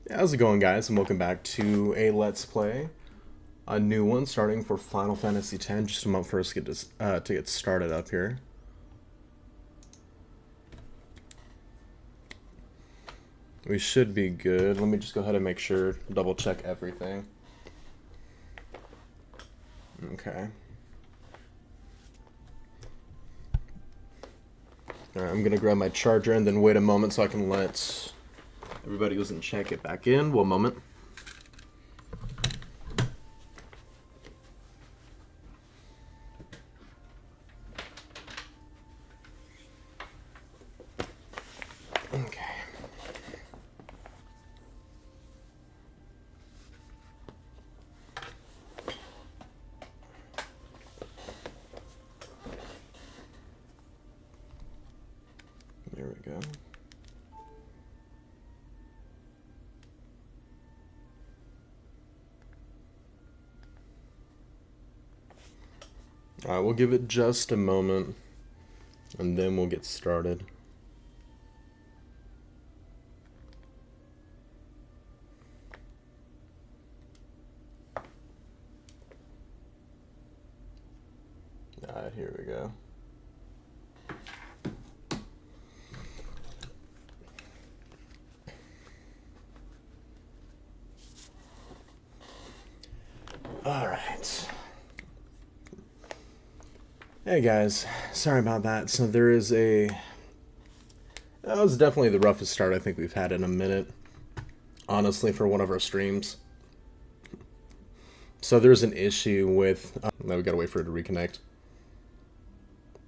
How's it going, guys, and welcome back to a Let's Play. A new one starting for Final Fantasy X. Just a moment for us to get started up here. We should be good. Let me just go ahead and make sure, double check everything. Okay. Alright, I'm gonna grab my charger and then wait a moment so I can let everybody who's in chat get back in. 1 moment. Okay. There we go. Alright, we'll give it just a moment, and then we'll get started. Alright, here we go. Alright. Hey guys, sorry about that. So there is that was definitely the roughest start I think we've had in a minute, honestly, for one of our streams. So there's an issue with, now we gotta wait for it to reconnect.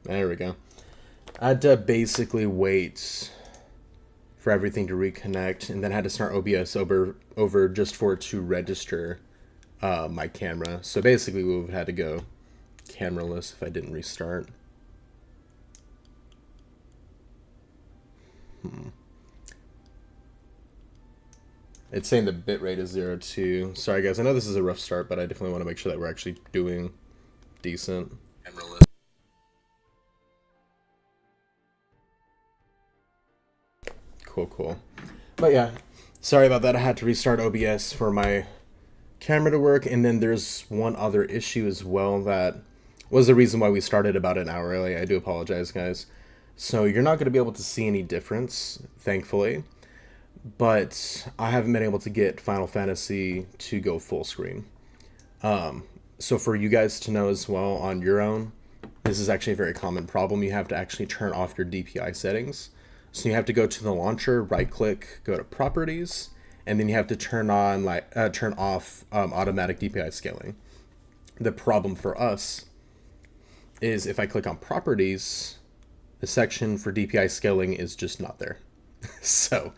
There we go. I had to basically wait for everything to reconnect, and then had to start OBS over just for it to register my camera. So basically we would have had to go cameraless if I didn't restart. It's saying the bitrate is 0 too. Sorry guys, I know this is a rough start, but I definitely want to make sure that we're actually doing decent. Cool. But yeah, sorry about that. I had to restart OBS for my camera to work, and then there's one other issue as well that was the reason why we started about an hour early. I do apologize, guys. So you're not going to be able to see any difference, thankfully, but I haven't been able to get Final Fantasy to go full screen. So for you guys to know as well on your own, this is actually a very common problem. You have to actually turn off your DPI settings. So you have to go to the launcher, right click, go to properties, and then you have to turn off automatic DPI scaling. The problem for us is if I click on properties, the section for DPI scaling is just not there. So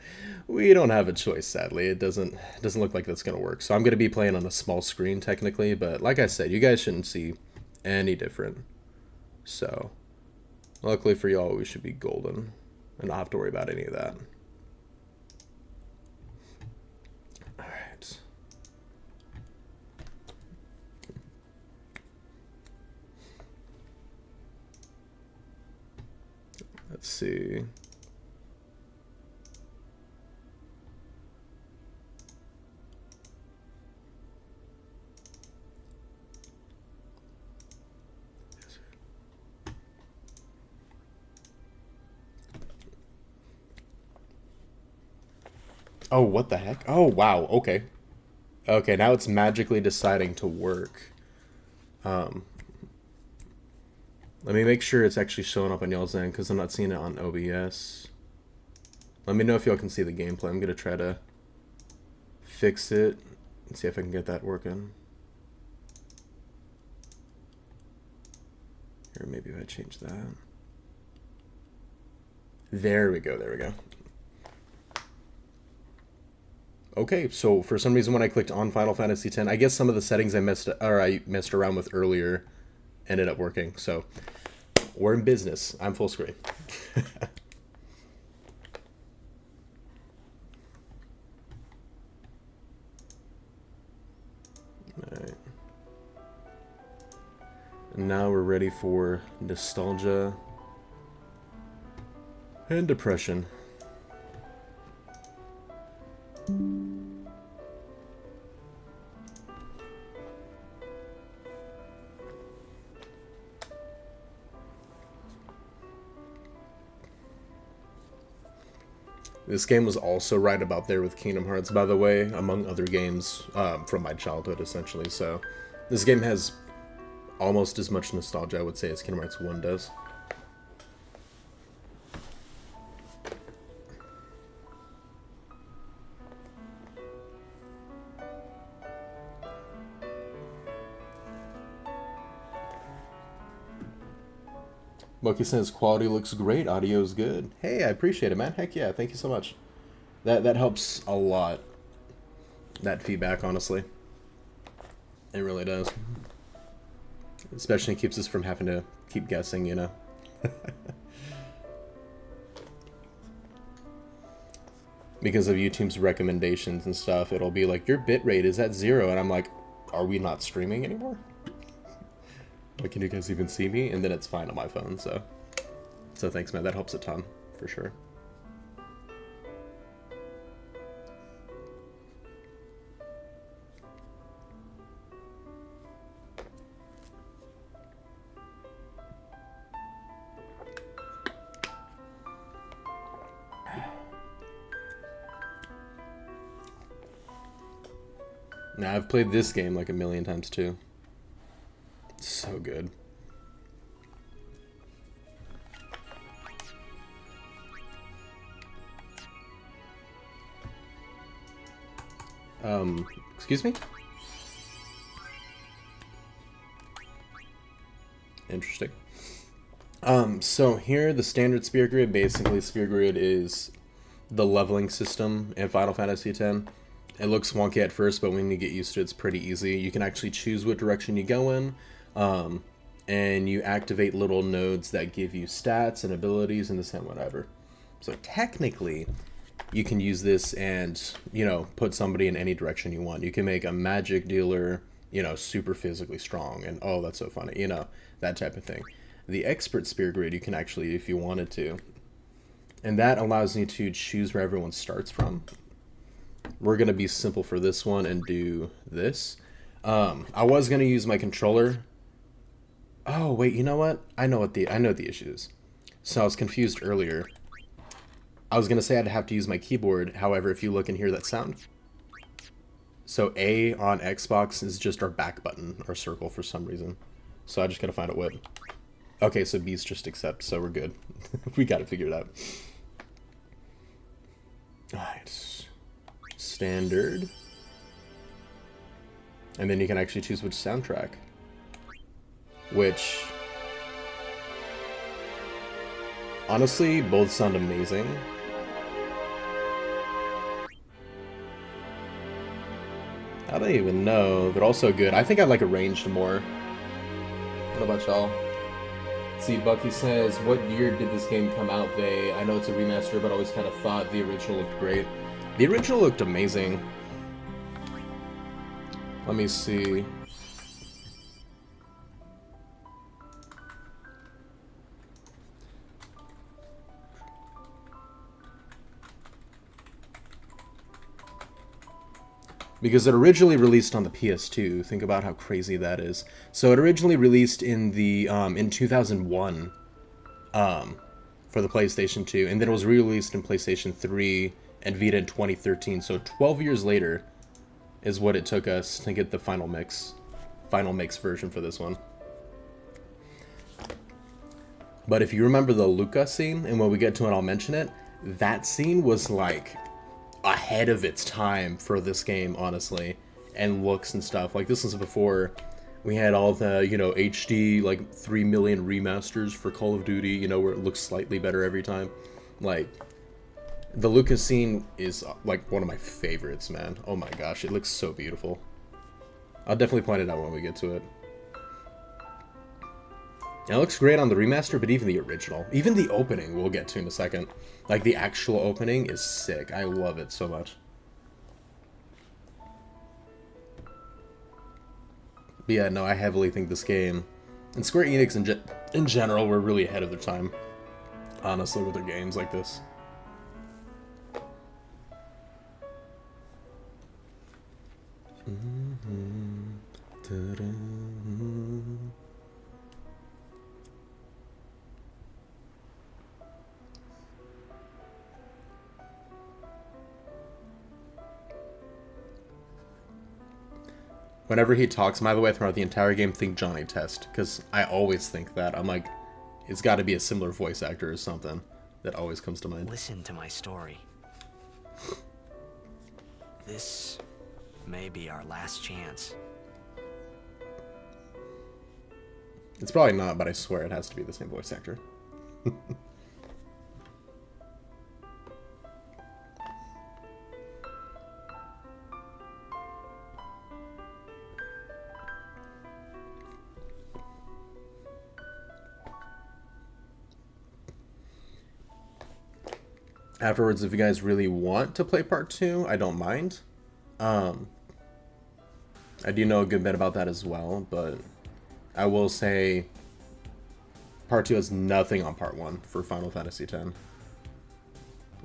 we don't have a choice, sadly. It doesn't look like that's going to work. So I'm going to be playing on a small screen technically, but like I said, you guys shouldn't see any different. So luckily for y'all, we should be golden and not have to worry about any of that. Alright. Let's see. Oh, what the heck? Oh, wow. Okay. Okay, now it's magically deciding to work. Let me make sure it's actually showing up on y'all's end, because I'm not seeing it on OBS. Let me know if y'all can see the gameplay. I'm going to try to fix it and see if I can get that working. Here, maybe if I change that. There we go, there we go. Okay, so for some reason when I clicked on Final Fantasy X, I guess some of the settings I messed around with earlier ended up working. So we're in business. I'm full screen. Alright. Now we're ready for nostalgia and depression. This game was also right about there with Kingdom Hearts, by the way, among other games from my childhood, essentially. So this game has almost as much nostalgia, I would say, as Kingdom Hearts 1 does. Moki says quality looks great, audio's good. Hey, I appreciate it, man. Heck yeah, thank you so much. That helps a lot. That feedback, honestly. It really does. Especially keeps us from having to keep guessing, you know. Because of YouTube's recommendations and stuff, it'll be like, your bitrate is at 0, and I'm like, are we not streaming anymore? Like, can you guys even see me? And then it's fine on my phone, so thanks, man. That helps a ton, for sure. Now, I've played this game like a million times, too. It's so good. Excuse me? Interesting. So here, the standard Spear Grid, basically Spear Grid is the leveling system in Final Fantasy X. It looks wonky at first, but when you get used to it, it's pretty easy. You can actually choose what direction you go in, and you activate little nodes that give you stats and abilities and this and whatever. So technically, you can use this and, you know, put somebody in any direction you want. You can make a magic dealer, you know, super physically strong, and oh, that's so funny, you know, that type of thing. The expert Spear Grid, you can actually, if you wanted to, and that allows you to choose where everyone starts from. We're going to be simple for this one and do this. I was going to use my controller. Oh, wait, you know what? I know what the issue is. So I was confused earlier. I was going to say I'd have to use my keyboard. However, if you look and hear that sound. So A on Xbox is just our back button, or circle for some reason. So I just got to find out what. Okay, so B's just accept, so we're good. We got it figured out. Alright. Standard. And then you can actually choose which soundtrack. Which, honestly, both sound amazing. I don't even know. They're also good. I think I like Arranged more. What about y'all? See, Bucky says, what year did this game come out? I know it's a remaster, but I always kind of thought the original looked great. The original looked amazing. Let me see. Because it originally released on the PS2. Think about how crazy that is. So it originally released in the in 2001 for the PlayStation 2, and then it was re-released in PlayStation 3 and Vita in 2013. So 12 years later is what it took us to get the final mix version for this one. But if you remember the Luca scene, and when we get to it, I'll mention it. That scene was like ahead of its time for this game, honestly, and looks and stuff. Like, this was before we had all the, you know, HD, like, 3 million remasters for Call of Duty, you know, where it looks slightly better every time. Like, the Lucas scene is, like, one of my favorites, man. Oh my gosh, it looks so beautiful. I'll definitely point it out when we get to it. And it looks great on the remaster, but even the original. Even the opening, we'll get to in a second. Like, the actual opening is sick. I love it so much. But yeah, no, I heavily think this game, and Square Enix in general, were really ahead of their time, honestly, with their games like this. Whenever he talks, by the way, throughout the entire game, think Johnny Test, because I always think that. I'm like, it's got to be a similar voice actor or something. That always comes to mind. Listen to my story. This may be our last chance. It's probably not, but I swear it has to be the same voice actor. Afterwards, if you guys really want to play part 2, I don't mind. I do know a good bit about that as well, but I will say part 2 has nothing on part 1 for Final Fantasy X.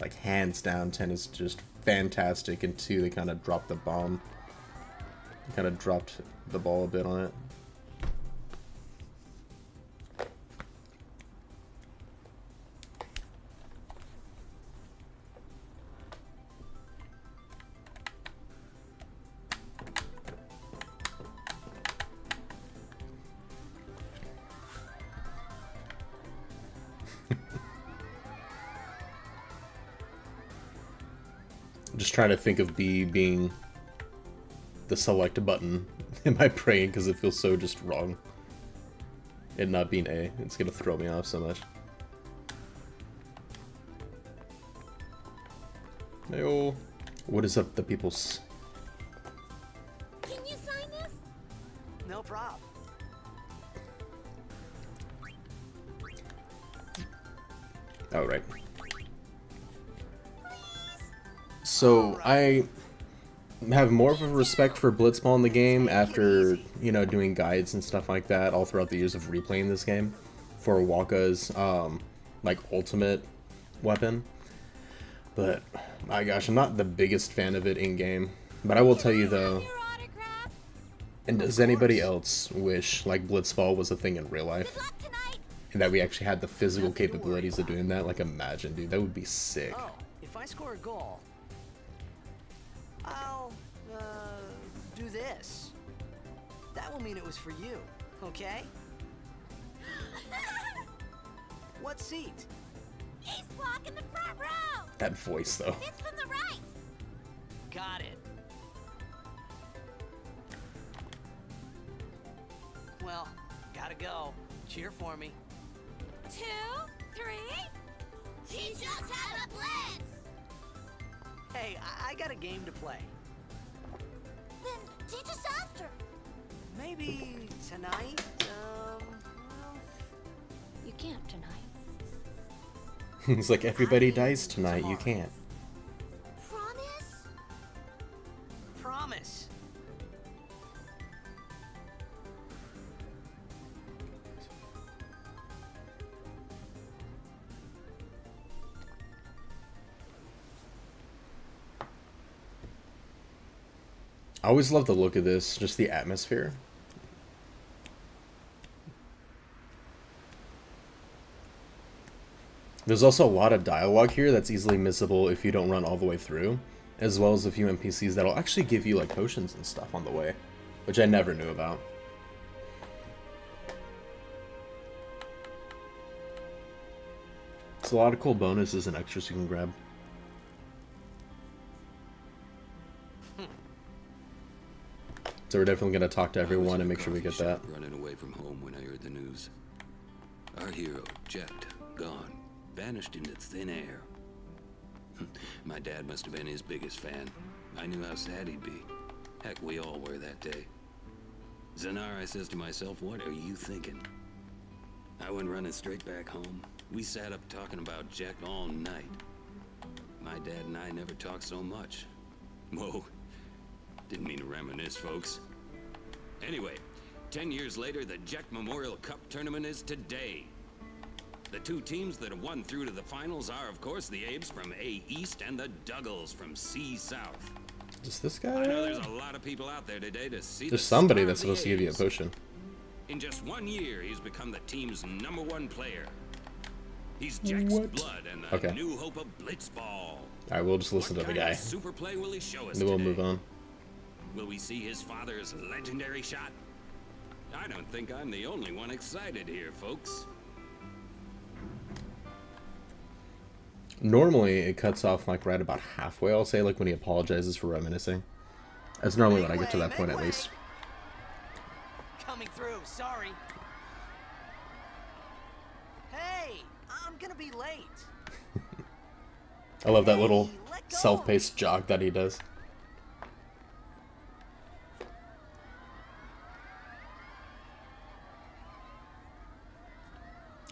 Like, hands down, 10 is just fantastic, and 2, they kind of dropped the bomb. They kind of dropped the ball a bit on it. Just trying to think of B being the select button in my brain because it feels so just wrong. It not being A. It's gonna throw me off so much. Heyo. What is up, the peoples? Can you sign this? No problem. Oh, right. So, I have more of a respect for Blitzball in the game after, you know, doing guides and stuff like that all throughout the years of replaying this game for Waka's, like, ultimate weapon. But, my gosh, I'm not the biggest fan of it in-game. But I will tell you, though, and does anybody else wish, like, Blitzball was a thing in real life? And that we actually had the physical capabilities of doing that? Like, imagine, dude, that would be sick. Oh, if I score a goal, I'll, do this. That will mean it was for you, okay? What seat? East block in the front row. That voice, though. It's from the right. Got it. Well, gotta go. Cheer for me. 2, 3. Teach us how to blitz. Hey, I got a game to play. Then teach us after. Maybe tonight? Well, You can't tonight. It's like, everybody dies tonight, you can't. Promise? promise. I always love the look of this, just the atmosphere. There's also a lot of dialogue here that's easily missable if you don't run all the way through, as well as a few NPCs that'll actually give you like potions and stuff on the way, which I never knew about. It's a lot of cool bonuses and extras you can grab. So we're definitely going to talk to everyone and make sure we get that. Running away from home when I heard the news. Our hero, Jet, gone, vanished into thin air. My dad must have been his biggest fan. I knew how sad he'd be. Heck, we all were that day. Zanar, I says to myself, what are you thinking? I went running straight back home. We sat up talking about Jack all night. My dad and I never talked so much. Whoa. Didn't mean to reminisce, folks. Anyway, 10 years later, the Jack Memorial Cup tournament is today. The two teams that have won through to the finals are, of course, the Abes from A East and the Duggles from C South. Is this guy? I know there's a lot of people out there today to see. There's somebody that's supposed to give you a potion. In just 1 year, he's become the team's #1 player. He's Jack's blood and the new hope of Blitzball. Alright, we'll just listen to the guy. Super play will he show us And then we'll today? move on. Will we see his father's legendary shot? I don't think I'm the only one excited here, folks. Normally, it cuts off like right about halfway. I'll say like when he apologizes for reminiscing. That's normally when I get to that point at least. Coming through, sorry. Hey, I'm gonna be late. I love that little Hey, let go. self-paced jog that he does.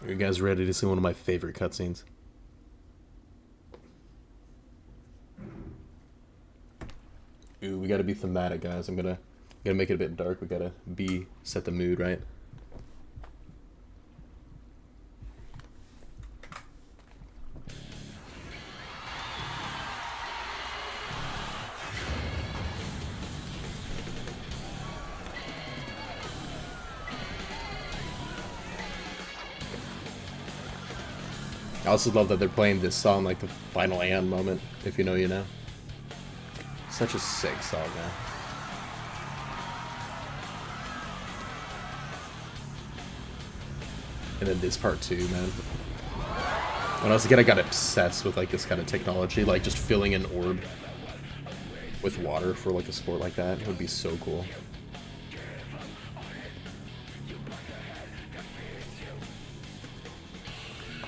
Are you guys ready to see one of my favorite cutscenes? Ooh, we gotta be thematic, guys. I'm gonna make it a bit dark. We gotta set the mood, right? I also love that they're playing this song like the final Aeon moment, if you know, you know. Such a sick song, man. And then this part too, man. When I was a kid, I got obsessed with like this kind of technology, like just filling an orb with water for like a sport like that. It would be so cool.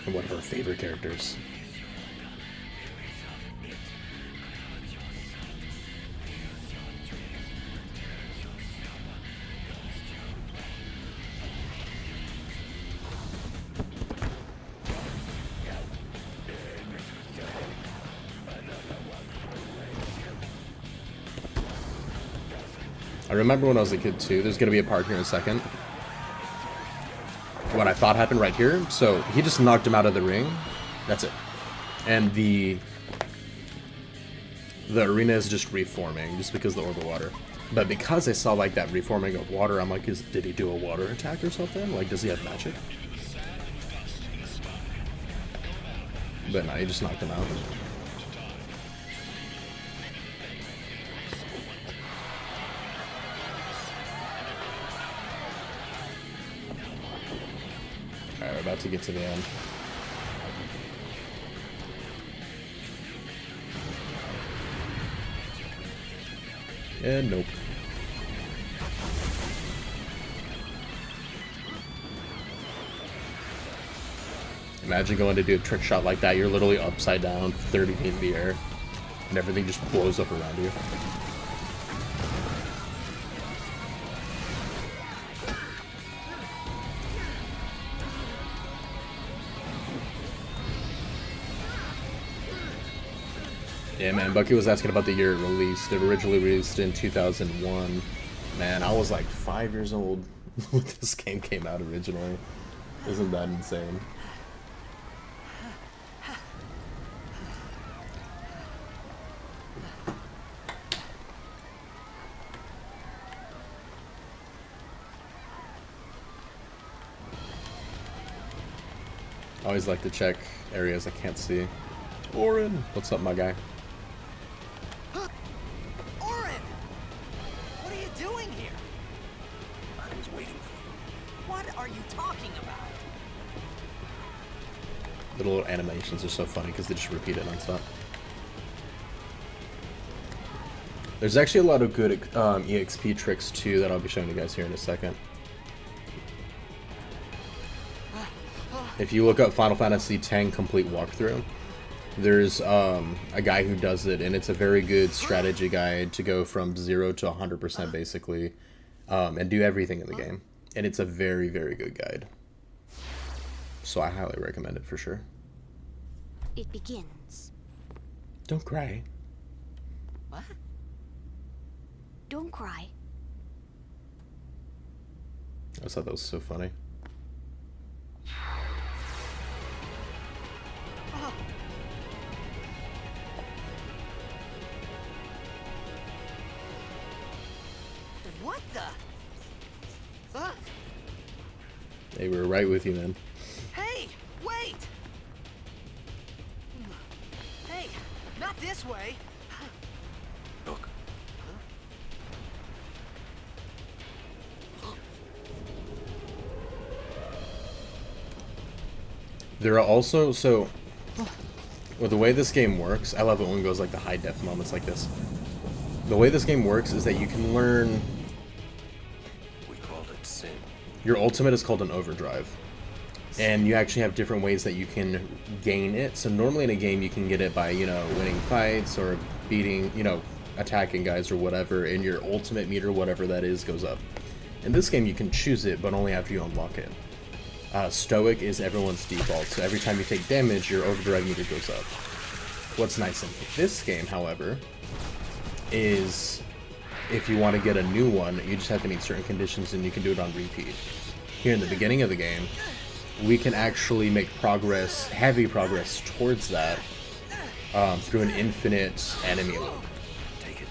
And one of our favorite characters. I remember when I was a kid too, there's gonna be a part here in a second. What I thought happened right here. So he just knocked him out of the ring. That's it. And the arena is just reforming just because of the orb of water. But because I saw like that reforming of water, I'm like, did he do a water attack or something? Like, does he have magic? But no, he just knocked him out. Alright, we're about to get to the end. And nope. Imagine going to do a trick shot like that. You're literally upside down, 30 feet in the air, and everything just blows up around you. Yeah, man, Bucky was asking about the year it released. It originally released in 2001. Man, I was like 5 years old when this game came out originally. Isn't that insane? I always like to check areas I can't see. Orin! What's up, my guy? Orin! What are you doing here? I was waiting for you. What are you talking about? The little animations are so funny because they just repeat it nonstop. There's actually a lot of good EXP tricks too that I'll be showing you guys here in a second. If you look up Final Fantasy X complete walkthrough, there's a guy who does it, and it's a very good strategy guide to go from 0 to 100% basically, and do everything in the game. And it's a very, very good guide. So I highly recommend it for sure. It begins. Don't cry. What? Don't cry. I just thought that was so funny. What the? Huh? Hey, we were right with you, man. Hey, wait! Hey, not this way. Look. There are also, so, well, the way this game works, I love it when it goes like the high def moments like this. The way this game works is that you can learn, We called it sin. your ultimate is called an overdrive. And you actually have different ways that you can gain it. So normally in a game you can get it by, you know, winning fights or beating, you know, attacking guys or whatever, and your ultimate meter, whatever that is, goes up. In this game you can choose it, but only after you unlock it. Stoic is everyone's default, so every time you take damage, your overdrive meter goes up. What's nice in this game, however, is if you want to get a new one, you just have to meet certain conditions and you can do it on repeat. Here in the beginning of the game, we can actually make progress, heavy progress towards that, through an infinite enemy loop. Take it.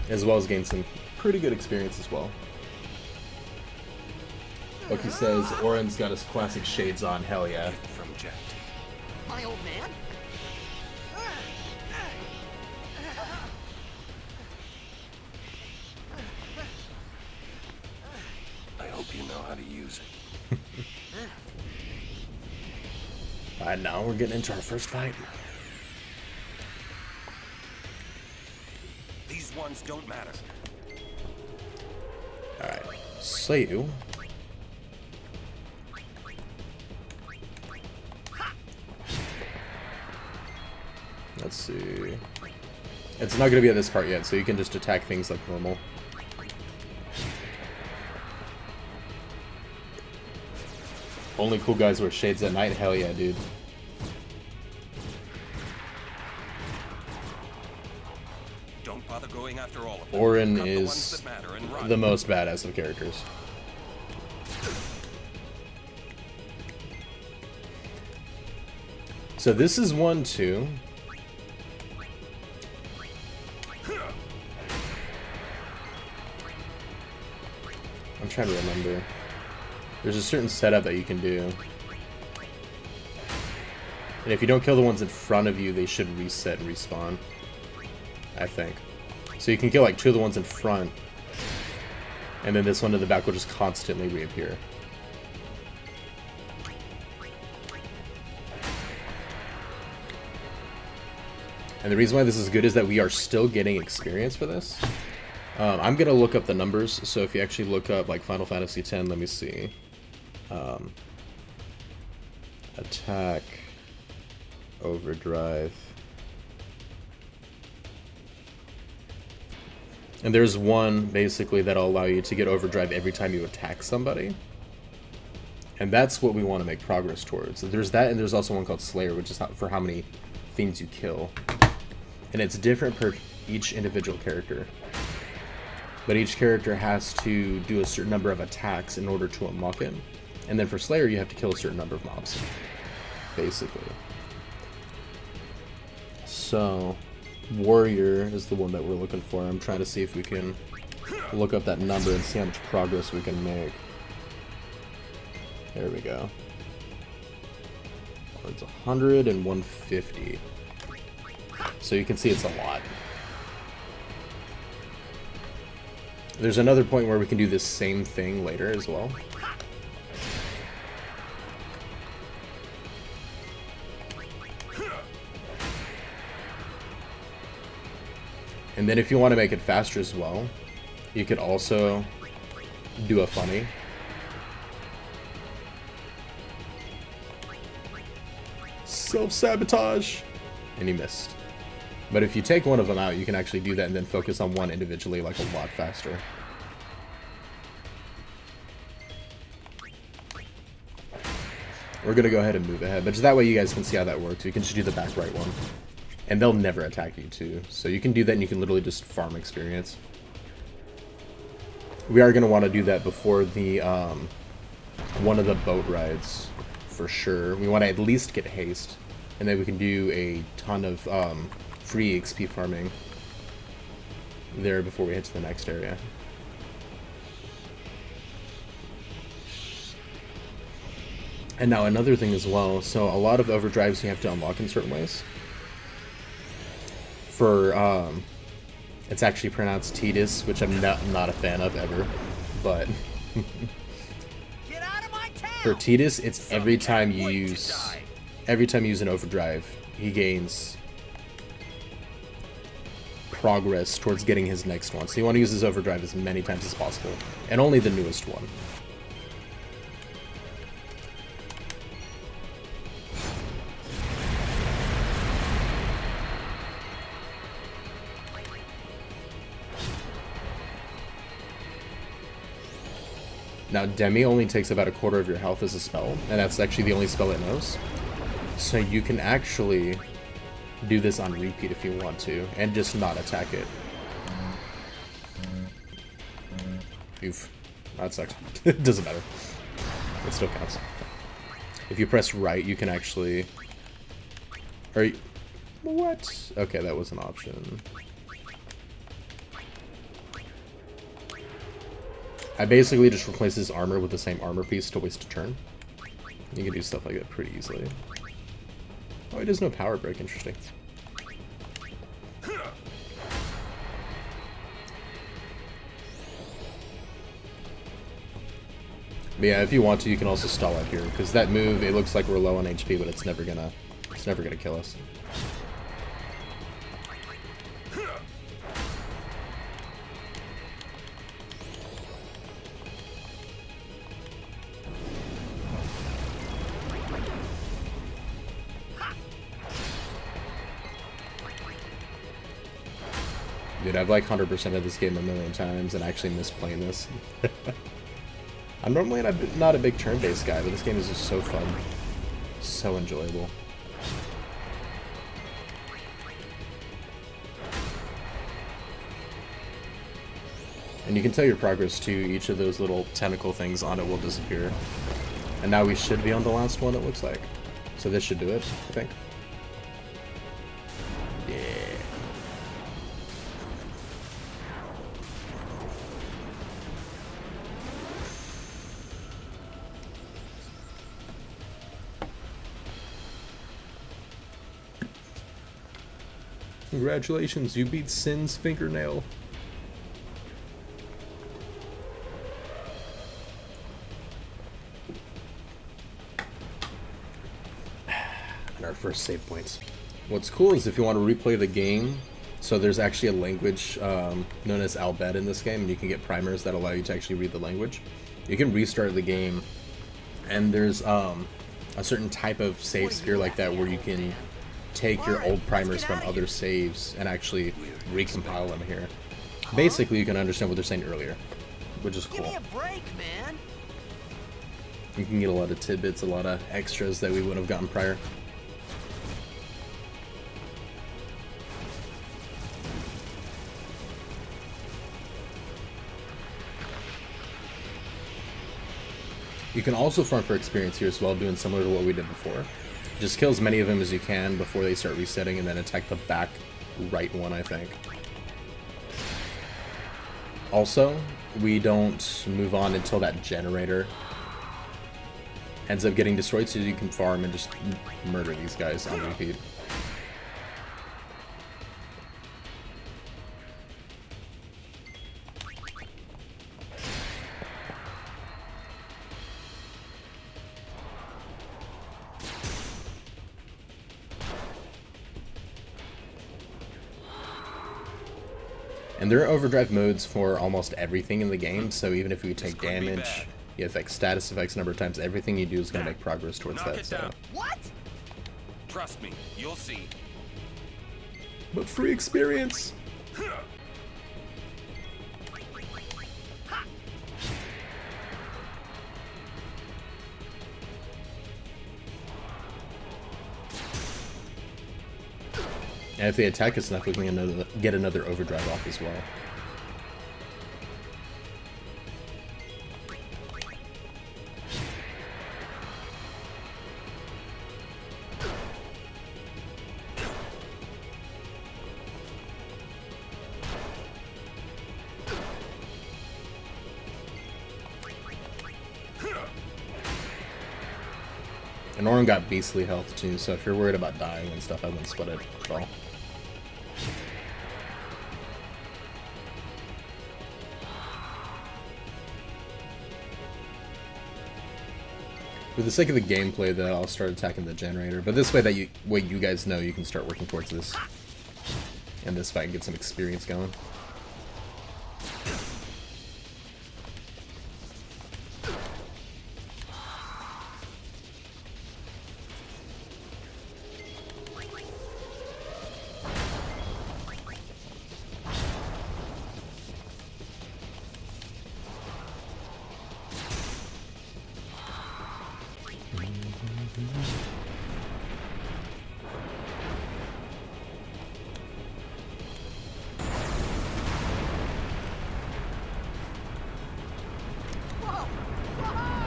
As well as gain some pretty good experience as well. Loki says, Oren's got his classic shades on, hell yeah. Gift from Jet. My old man? I hope you know how to use it. Alright, now we're getting into our first fight. These ones don't matter. Alright, slay you. Let's see. It's not going to be at this part yet, so you can just attack things like normal. Only cool guys wear shades at night? Hell yeah, dude. Don't bother going after all of them. Oren Cut the ones is that matter and run. the most badass of characters. So this is one, too. I'm trying to remember. There's a certain setup that you can do. And if you don't kill the ones in front of you, they should reset and respawn. I think. So you can kill like 2 of the ones in front. And then this one in the back will just constantly reappear. And the reason why this is good is that we are still getting experience for this. I'm going to look up the numbers, so if you actually look up like Final Fantasy X, let me see. Attack, overdrive. And there's one, basically, that'll allow you to get overdrive every time you attack somebody. And that's what we want to make progress towards. So there's that, and there's also one called Slayer, which is for how many things you kill. And it's different per each individual character. But each character has to do a certain number of attacks in order to unlock it. And then for Slayer, you have to kill a certain number of mobs. Basically. So, Warrior is the one that we're looking for. I'm trying to see if we can look up that number and see how much progress we can make. There we go. It's 100 and 150. So you can see it's a lot. There's another point where we can do this same thing later as well. And then if you want to make it faster as well, you could also do a funny. Self-sabotage! And he missed. But if you take one of them out, you can actually do that and then focus on one individually like a lot faster. We're going to go ahead and move ahead, but just that way you guys can see how that works. You can just do the back right one. And they'll never attack you too. So you can do that and you can literally just farm experience. We are going to want to do that before the one of the boat rides for sure. We want to at least get haste. And then we can do a ton of free XP farming there before we head to the next area. And now another thing as well, so a lot of overdrives you have to unlock in certain ways. For, it's actually pronounced Tidus, which I'm not a fan of ever, but... Get out of For Tidus, it's every time you use an overdrive, he gains progress towards getting his next one. So you want to use his overdrive as many times as possible, and only the newest one. Now, Demi only takes about a quarter of your health as a spell, and that's actually the only spell it knows. So you can actually do this on repeat if you want to, and just not attack it. Oof. That sucks. It doesn't matter. It still counts. If you press right, you can actually... What? Okay, that was an option. I basically just replace his armor with the same armor piece to waste a turn. You can do stuff like that pretty easily. Oh, he does no power break. Interesting. But yeah, if you want to, you can also stall out here, because that move, it looks like we're low on HP, but it's never gonna kill us. Dude, I've like 100% of this game a million times and actually miss playing this. I'm normally not a big turn-based guy, but this game is just so fun. So enjoyable. And you can tell your progress too. Each of those little tentacle things on it will disappear. And now we should be on the last one, it looks like. So this should do it, I think. Yeah. Congratulations, you beat Sin's fingernail. And our first save points. What's cool is if you want to replay the game, so there's actually a language known as Albed in this game, and you can get primers that allow you to actually read the language. You can restart the game, and there's a certain type of save sphere like that where you can take your old primers from other saves and actually recompile them here. Basically, you can understand what they're saying earlier, which is cool. Give me a break, man. You can get a lot of tidbits, a lot of extras that we would have gotten prior. You can also farm for experience here as well, doing similar to what we did before. Just kill as many of them as you can before they start resetting, and then attack the back right one, I think. Also, we don't move on until that generator ends up getting destroyed, so you can farm and just murder these guys on repeat. And there are overdrive modes for almost everything in the game, so even if you take damage, you affect status effects a number of times, everything you do is going to make progress towards that. So. What? Trust me, you'll see. But free experience! And if they attack us enough, we can get another overdrive off as well. And Orin got beastly health too, so if you're worried about dying and stuff, I wouldn't sweat it at all. For the sake of the gameplay, though, I'll start attacking the generator. But this way, you guys know, you can start working towards this. And this fight, get some experience going.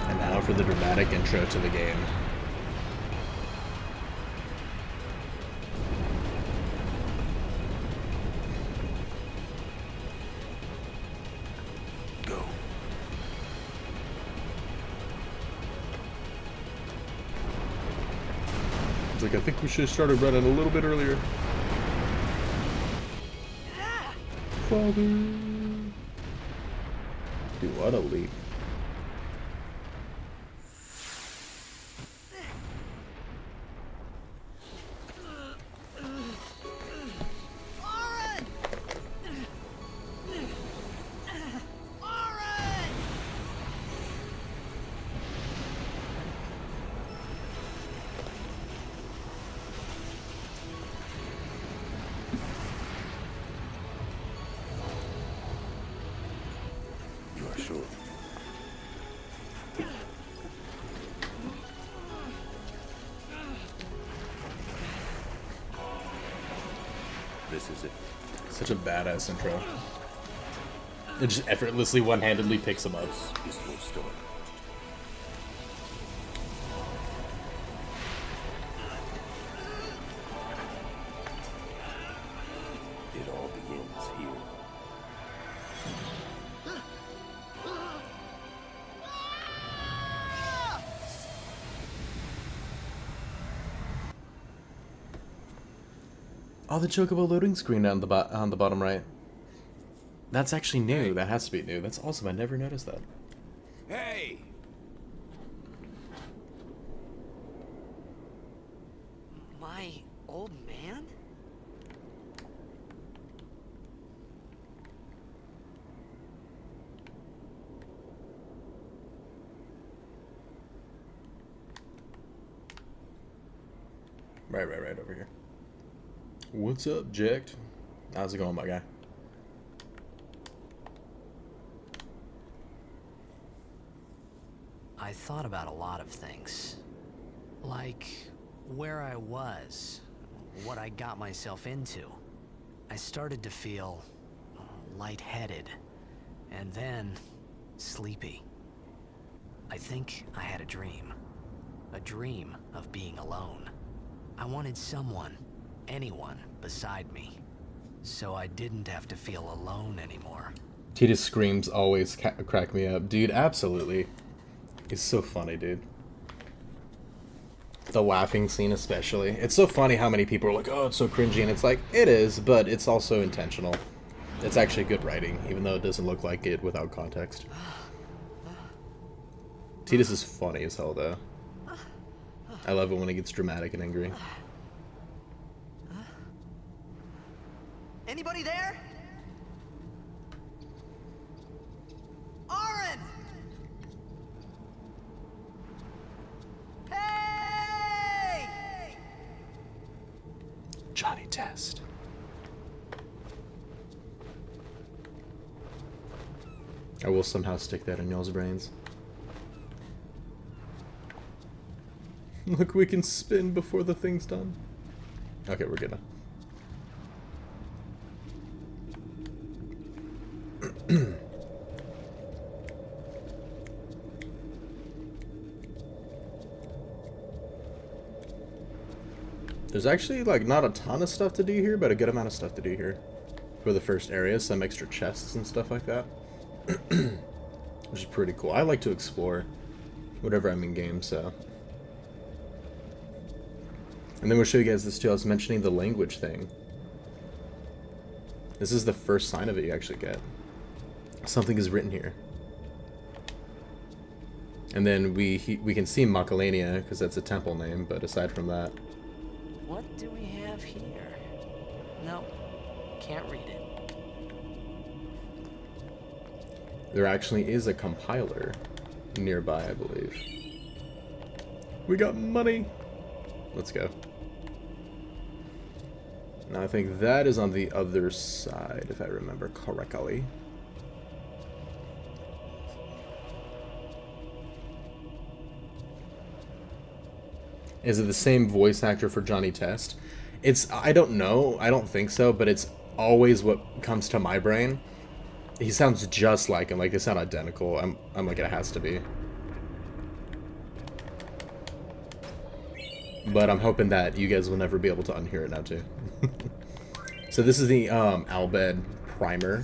And now for the dramatic intro to the game. Go. It's like, I think we should have started running a little bit earlier. Father. Dude, what a leap. You are sure? This is it. Such a badass intro. It just effortlessly one-handedly picks him up. This is your story. It all begins here. Oh, the chocobo loading screen on the bottom right. That's actually new. That has to be new. That's awesome. I never noticed that. Hey! My old man? Right over here. What's up, Jacked? How's it going, my guy? I thought about a lot of things. Like where I was, what I got myself into. I started to feel lightheaded, and then sleepy. I think I had a dream of being alone. I wanted someone, anyone beside me, so I didn't have to feel alone anymore. Tita's screams always crack me up. Dude, absolutely. It's so funny, dude. The laughing scene especially. It's so funny how many people are like, oh, it's so cringy, and it's like, it is, but it's also intentional. It's actually good writing, even though it doesn't look like it without context. Titus is funny as hell, though. I love it when he gets dramatic and angry. Anybody there? Aaron! Hey! Johnny Test. I will somehow stick that in y'all's brains. Look, we can spin before the thing's done. Okay, we're good now. There's actually, like, not a ton of stuff to do here, but a good amount of stuff to do here. For the first area, some extra chests and stuff like that. Which is pretty cool. I like to explore whatever I'm in game, so. And then we'll show you guys this too. I was mentioning the language thing. This is the first sign of it you actually get. Something is written here. And then we can see Makalania because that's a temple name, but aside from that, What do we have here? No, can't read it. there actually is a compiler nearby, I believe. We got money. Let's go. Now I think that is on the other side, if I remember correctly. Is it the same voice actor for Johnny Test? I don't know. I don't think so, but it's always what comes to my brain. He sounds just like him. Like, they sound identical. I'm like, it has to be. But I'm hoping that you guys will never be able to unhear it now, too. So this is the Albed primer.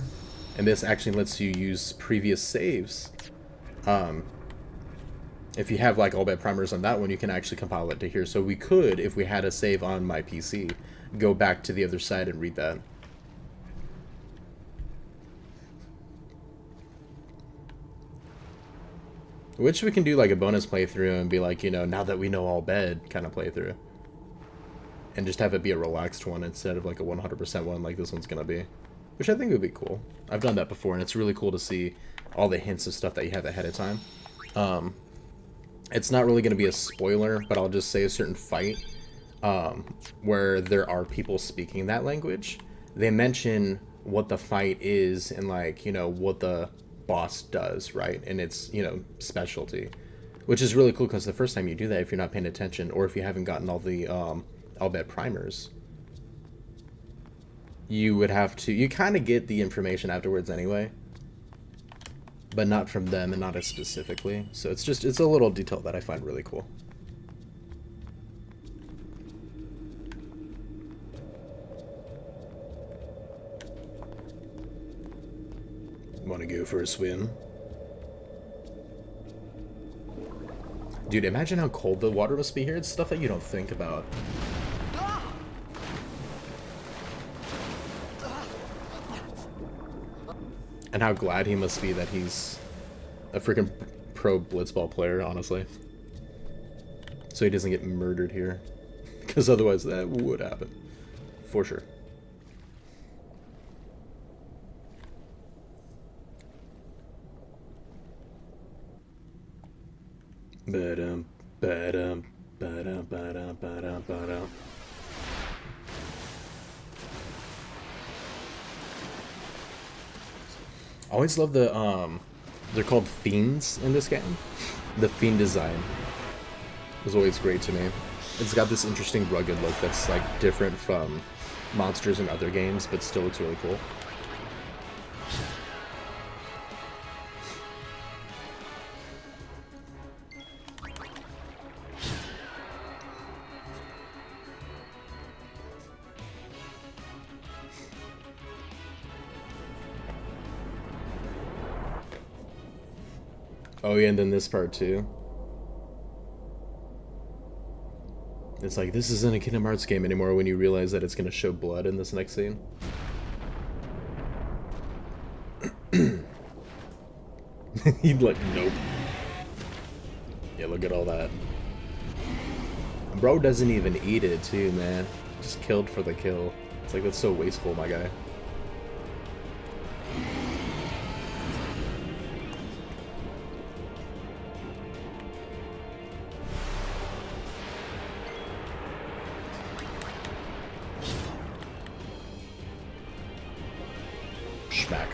And this actually lets you use previous saves. If you have like Albed primers on that one, you can actually compile it to here. So we could, if we had a save on my PC, go back to the other side and read that. Which we can do like a bonus playthrough and be like, you know, now that we know Albed kind of playthrough. And just have it be a relaxed one instead of like a 100% one like this one's going to be. Which I think would be cool. I've done that before and it's really cool to see all the hints of stuff that you have ahead of time. It's not really going to be a spoiler, but I'll just say a certain fight where there are people speaking that language. They mention what the fight is and, like, you know, what the boss does, right? And it's, you know, specialty. Which is really cool because the first time you do that, if you're not paying attention or if you haven't gotten all the Albed primers, you would have to... You kind of get the information afterwards anyway. But not from them and not as specifically. So it's a little detail that I find really cool. Want to go for a swim? Dude, imagine how cold the water must be here. It's stuff that you don't think about. And how glad he must be that he's a freaking pro blitzball player, honestly. So he doesn't get murdered here. Because otherwise that would happen. For sure. Ba-dum, ba-dum, ba-dum, ba-dum, ba-dum, ba-dum. I always love the, they're called fiends in this game. The fiend design was always great to me. It's got this interesting rugged look that's, like, different from monsters in other games, but still looks really cool. Oh yeah, and then this part too. It's like, this isn't a Kingdom Hearts game anymore when you realize that it's going to show blood in this next scene. He'd like, nope. Yeah, look at all that. Bro doesn't even eat it too, man. Just killed for the kill. It's like, that's so wasteful, my guy. Schmack.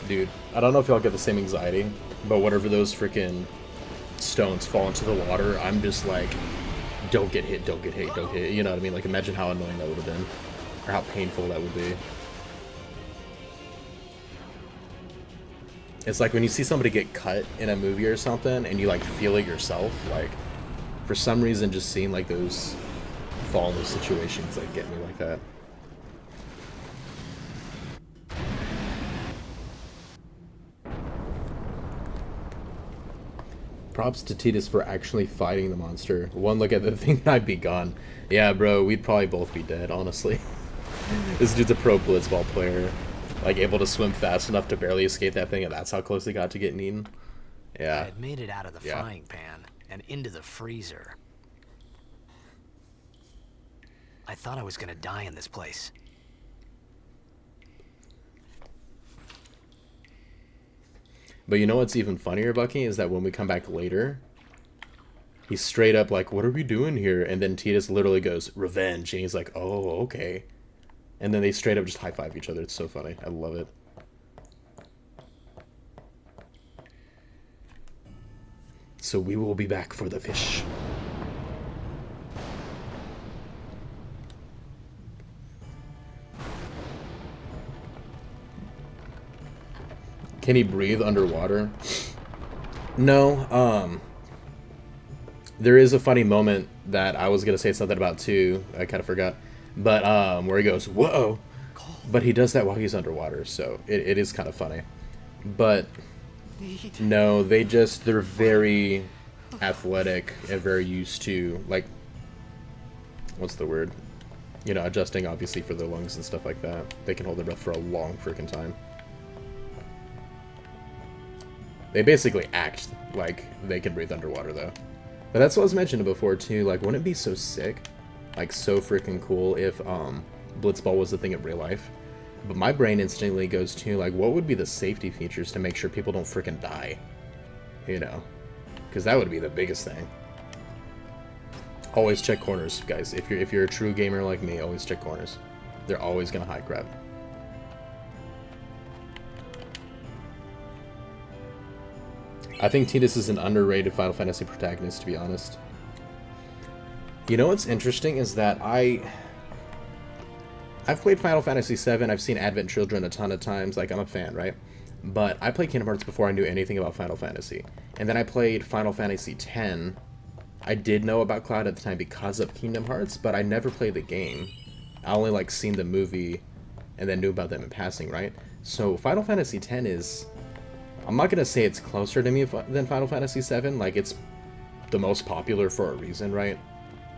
Dude, I don't know if y'all get the same anxiety, but whatever those freaking stones fall into the water, I'm just like, don't get hit, don't get hit, don't get hit. You know what I mean? Like, imagine how annoying that would have been, or how painful that would be. It's like when you see somebody get cut in a movie or something, and you like feel it yourself. Like, for some reason, just seeing like those fall in those situations that get me like that. Props to Titus for actually fighting the monster. One look at the thing, I'd be gone. Yeah, bro, we'd probably both be dead, honestly. This dude's a pro blitzball player. Like, able to swim fast enough to barely escape that thing, and that's how close he got to getting eaten. I Yeah. had made it out of the frying pan and into the freezer. I thought I was gonna die in this place. But you know what's even funnier, Bucky, is that when we come back later, he's straight up like, what are we doing here? And then Titus literally goes, revenge. And he's like, oh, okay. And then they straight up just high-five each other. It's so funny. I love it. So we will be back for the fish. Can he breathe underwater? No. There is a funny moment that I was gonna say something about too. I kind of forgot, but where he goes, "Whoa!" But he does that while he's underwater, so it is kind of funny. But no, they're very athletic and very used to, like, what's the word? You know, adjusting obviously for their lungs and stuff like that. They can hold their breath for a long freaking time. They basically act like they can breathe underwater, though. But that's what I was mentioning before, too. Like, wouldn't it be so sick? Like, so freaking cool if, Blitzball was a thing in real life. But my brain instantly goes to, like, what would be the safety features to make sure people don't freaking die? You know? Because that would be the biggest thing. Always check corners, guys. If you're a true gamer like me, always check corners. They're always gonna hide crap. I think Titus is an underrated Final Fantasy protagonist, to be honest. You know what's interesting is that I've played Final Fantasy VII, I've seen Advent Children a ton of times, like, I'm a fan, right? But I played Kingdom Hearts before I knew anything about Final Fantasy. And then I played Final Fantasy X. I did know about Cloud at the time because of Kingdom Hearts, but I never played the game. I only, like, seen the movie and then knew about them in passing, right? So Final Fantasy X is... I'm not going to say it's closer to me than Final Fantasy VII. Like, it's the most popular for a reason, right?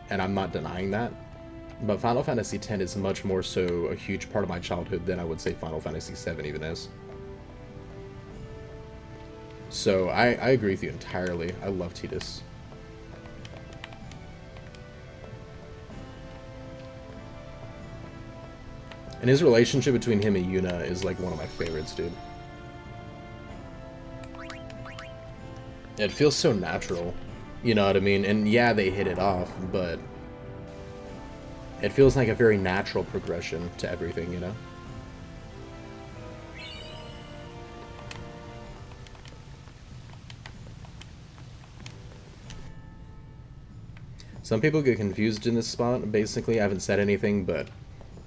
And I'm not denying that. But Final Fantasy X is much more so a huge part of my childhood than I would say Final Fantasy VII even is. So, I agree with you entirely. I love Titus. And his relationship between him and Yuna is, like, one of my favorites, dude. It feels so natural, you know what I mean? And yeah, they hit it off, but it feels like a very natural progression to everything, you know? Some people get confused in this spot. Basically, I haven't said anything, but it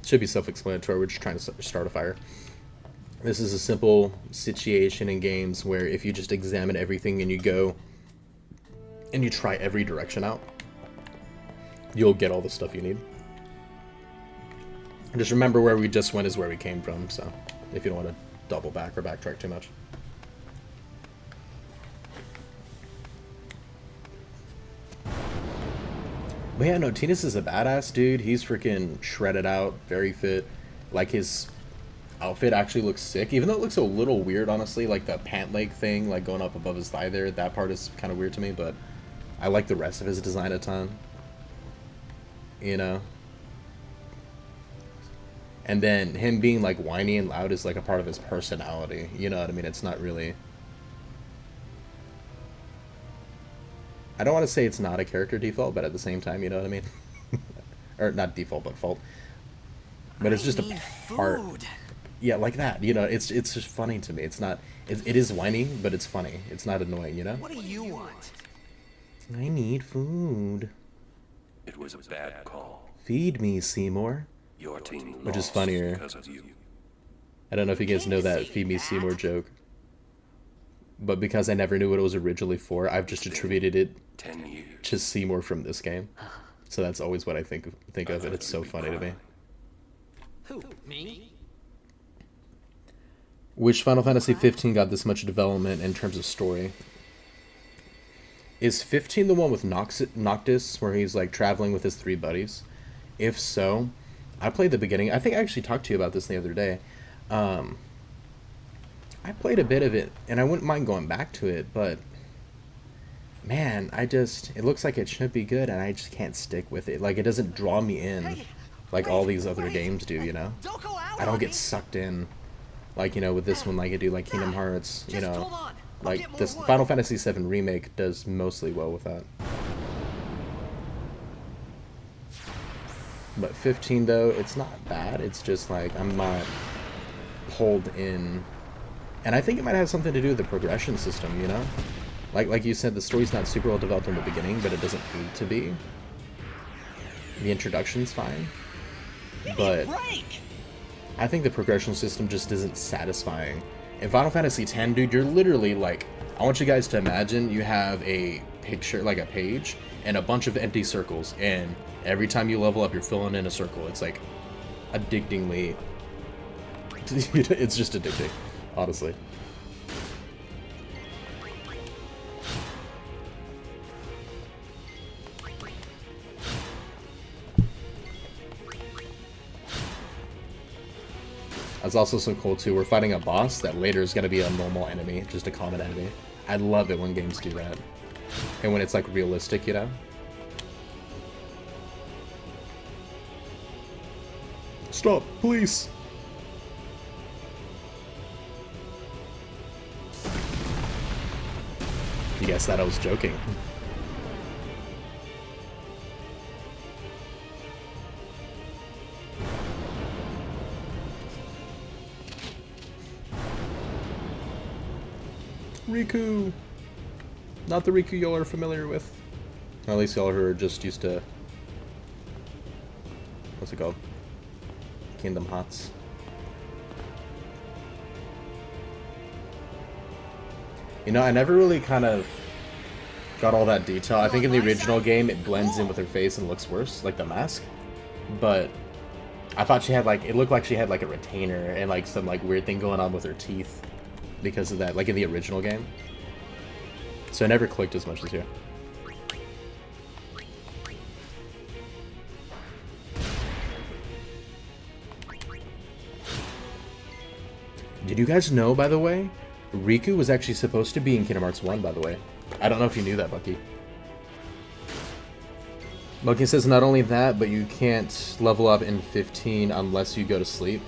should be self-explanatory. We're just trying to start a fire. This is a simple situation in games where if you just examine everything and you go and you try every direction out, you'll get all the stuff you need. And just remember where we just went is where we came from, so if you don't want to double back or backtrack too much. But yeah, no, Titus is a badass dude. He's freaking shredded out, very fit. Like, his outfit actually looks sick, even though it looks a little weird, honestly, like the pant leg thing, like going up above his thigh there. That part is kind of weird to me, but I like the rest of his design a ton, you know. And then him being like whiny and loud is like a part of his personality, you know what I mean? It's not really, I don't want to say it's not a character default, but at the same time, you know what I mean? Or not default, but fault. But it's just a part. Yeah, like that, you know, it's just funny to me. It's not, it is whiny, but it's funny. It's not annoying, you know? What do you want? I need food. It was a bad call. Feed me, Seymour. Your team Which is lost funnier. because of you. I don't know if you guys know that Feed Me Seymour joke. But because I never knew what it was originally for, I've just attributed it 10 years. to Seymour from this game. So that's always what I think of, and it's so funny to me. Who? Me? Which Final Fantasy 15 got this much development in terms of story? Is 15 the one with Noctis, where he's like traveling with his 3 buddies? If so, I played the beginning. I think I actually talked to you about this the other day. I played a bit of it, and I wouldn't mind going back to it, but man, it looks like it should be good, and I just can't stick with it. Like, it doesn't draw me in like all these other games do, you know? Don't go out I don't on get me. sucked in, like, you know, with this one, like I do, like Kingdom Hearts, you Just know? hold on. I'll Like, get more this wood. Final Fantasy VII Remake does mostly well with that. But 15, though, it's not bad. It's just, like, I'm not pulled in. And I think it might have something to do with the progression system, you know? Like you said, the story's not super well developed in the beginning, but it doesn't need to be. The introduction's fine. But I think the progression system just isn't satisfying. In Final Fantasy X, dude, you're literally, like... I want you guys to imagine you have a picture, like a page, and a bunch of empty circles, and every time you level up, you're filling in a circle. It's, like, addictingly... it's just addicting, honestly. That's also so cool too. We're fighting a boss that later is going to be a normal enemy, just a common enemy. I love it when games do that. And when it's like realistic, you know? Stop, police! You guessed that I was joking. Riku! Not the Riku y'all are familiar with. Or at least y'all are just used to... What's it called? Kingdom Hearts. You know, I never really kind of got all that detail. I think in the original game it blends in with her face and looks worse, like the mask. But I thought she had like... It looked like she had like a retainer and like some like weird thing going on with her teeth. Because of that, like in the original game. So it never clicked as much as here. Did you guys know, by the way, Riku was actually supposed to be in Kingdom Hearts 1, by the way. I don't know if you knew that, Bucky. Bucky says not only that, but you can't level up in 15 unless you go to sleep.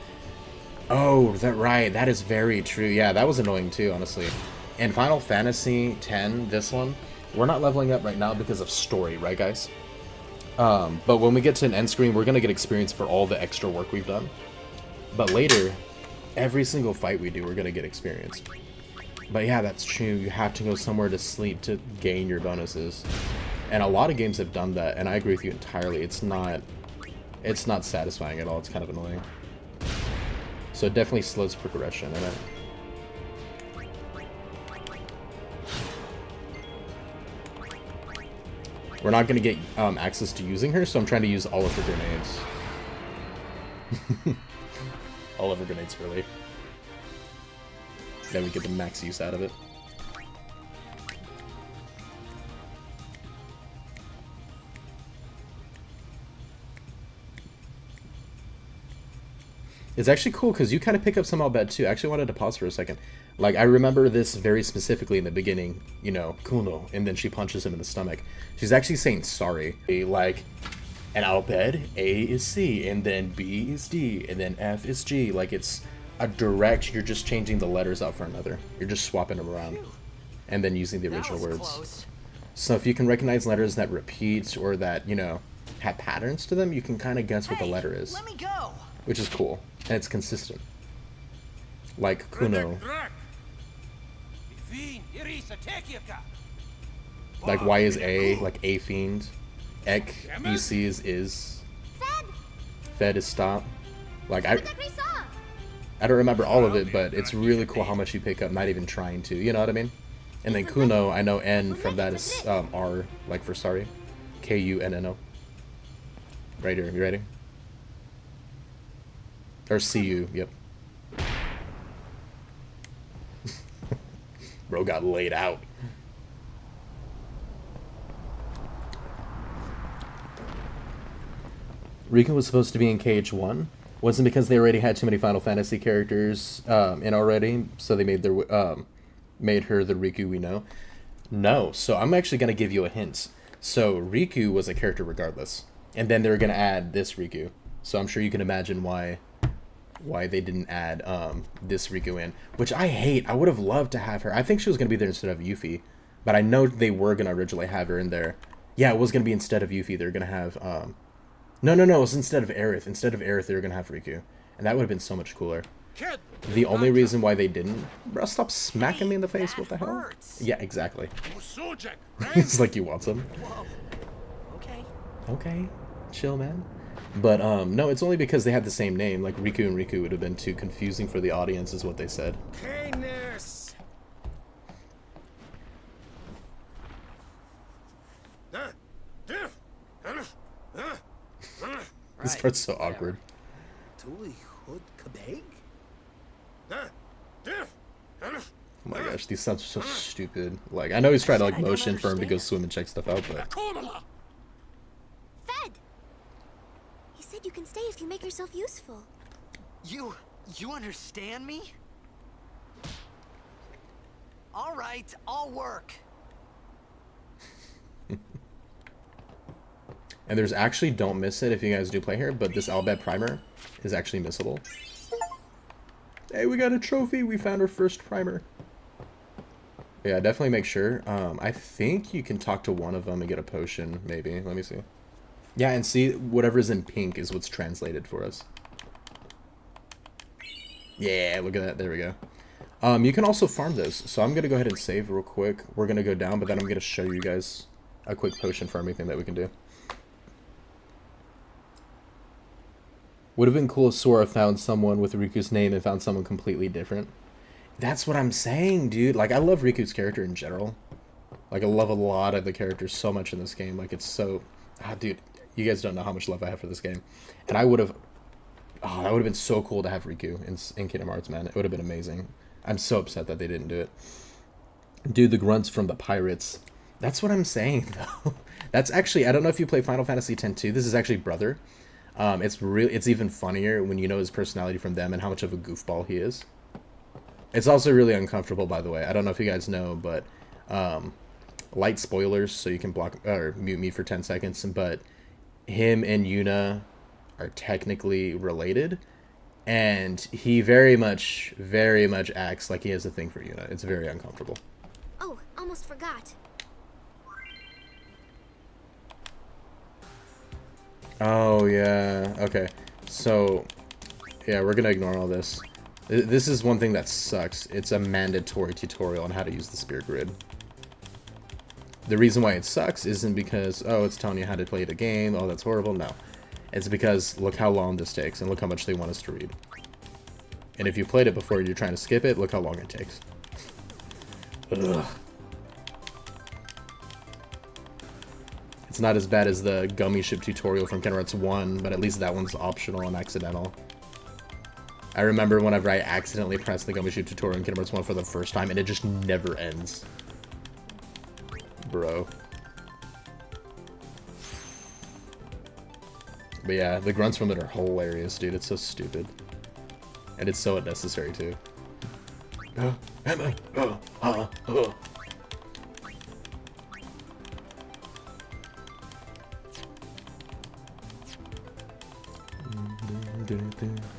Oh, that right. That is very true. Yeah, that was annoying too, honestly. In Final Fantasy X, this one, we're not leveling up right now because of story, right, guys? But when we get to an end screen, we're going to get experience for all the extra work we've done. But later, every single fight we do, we're going to get experience. But yeah, that's true. You have to go somewhere to sleep to gain your bonuses. And a lot of games have done that, and I agree with you entirely. It's not satisfying at all. It's kind of annoying. So it definitely slows progression in it. We're not going to get access to using her, so I'm trying to use all of her grenades. All of her grenades early. Then we get the max use out of it. It's actually cool because you kind of pick up some Al-Bhed too. I actually wanted to pause for a second. Like, I remember this very specifically in the beginning, you know, Kuno, and then she punches him in the stomach. She's actually saying sorry. Like, an Al-Bhed, A is C, and then B is D, and then F is G. Like, it's a direct, you're just changing the letters out for another. You're just swapping them around, and then using the original words. Close. So if you can recognize letters that repeat or that, you know, have patterns to them, you can kind of guess what the letter is. Let me go. Which is cool, and it's consistent. Like Kuno. Like Y is A, like A fiend. Ek, EC is. Fed is stop. Like I don't remember all of it, but it's really cool how much you pick up, not even trying to. You know what I mean? And then Kuno, I know N from that is R, like for sorry. Kunno. Right here. You ready? Or see you. Yep. Bro got laid out. Riku was supposed to be in KH1. Wasn't because they already had too many Final Fantasy characters in already, so they made made her the Riku we know. No, so I'm actually gonna give you a hint. So Riku was a character regardless, and then they're gonna add this Riku. So I'm sure you can imagine why they didn't add this Riku in, which I hate. I would have loved to have her. I think she was gonna be there instead of Yuffie, but I know they were gonna originally have her in there. Yeah, it was gonna be instead of Yuffie. They're gonna have no, it was instead of Aerith. Instead of Aerith, they were gonna have Riku, and that would have been so much cooler. Kid, The only reason why they didn't, bro, stop smacking me in the face. What the hell? hurts. Yeah, exactly. Usujek, It's like you want some. Whoa. Okay. Okay, chill, man. But no, it's only because they had the same name. Like Riku and Riku would have been too confusing for the audience, is what they said. Canis. This Right, part's so whatever. awkward. Tuli Hood Kabeg? Oh my gosh, these sounds are so stupid. Like, I know he's trying to like I don't motion for him to go understand. swim and check stuff out, but Fed! He said you can stay if you make yourself useful. You understand me? All right, I'll work. and there's actually, don't miss it if you guys do play here, but this Albed primer is actually missable. Hey, we got a trophy. We found our first primer. Yeah, definitely make sure. I think you can talk to one of them and get a potion, maybe. Let me see. Yeah, and see, whatever's in pink is what's translated for us. Yeah, look at that. There we go. You can also farm those. So I'm going to go ahead and save real quick. We're going to go down, but then I'm going to show you guys a quick potion farming thing that we can do. Would have been cool if Sora found someone with Riku's name and found someone completely different. That's what I'm saying, dude. Like, I love Riku's character in general. Like, I love a lot of the characters so much in this game. Like, it's so... Ah, dude, you guys don't know how much love I have for this game. And I would have... Oh, that would have been so cool to have Riku in Kingdom Hearts, man. It would have been amazing. I'm so upset that they didn't do it. Dude, the grunts from the pirates. That's what I'm saying, though. That's actually... I don't know if you play Final Fantasy X-2. This is actually Brother. It's even funnier when you know his personality from them and how much of a goofball he is. It's also really uncomfortable, by the way. I don't know if you guys know, but light spoilers, so you can block or mute me for 10 seconds. But him and Yuna are technically related, and he very much acts like he has a thing for Yuna. It's very uncomfortable. Oh, almost forgot. Oh, yeah. Okay. So, yeah, we're going to ignore all this. This is one thing that sucks. It's a mandatory tutorial on how to use the spear grid. The reason why it sucks isn't because, oh, it's telling you how to play the game. Oh, that's horrible. No. It's because look how long this takes and look how much they want us to read. And if you played it before and you're trying to skip it, look how long it takes. Ugh. It's not as bad as the gummy ship tutorial from Kingdom Hearts 1, but at least that one's optional and accidental. I remember whenever I accidentally pressed the gummy ship tutorial in Kingdom Hearts 1 for the first time, and it just never ends. Bro. But yeah, the grunts from it are hilarious, dude. It's so stupid. And it's so unnecessary, too.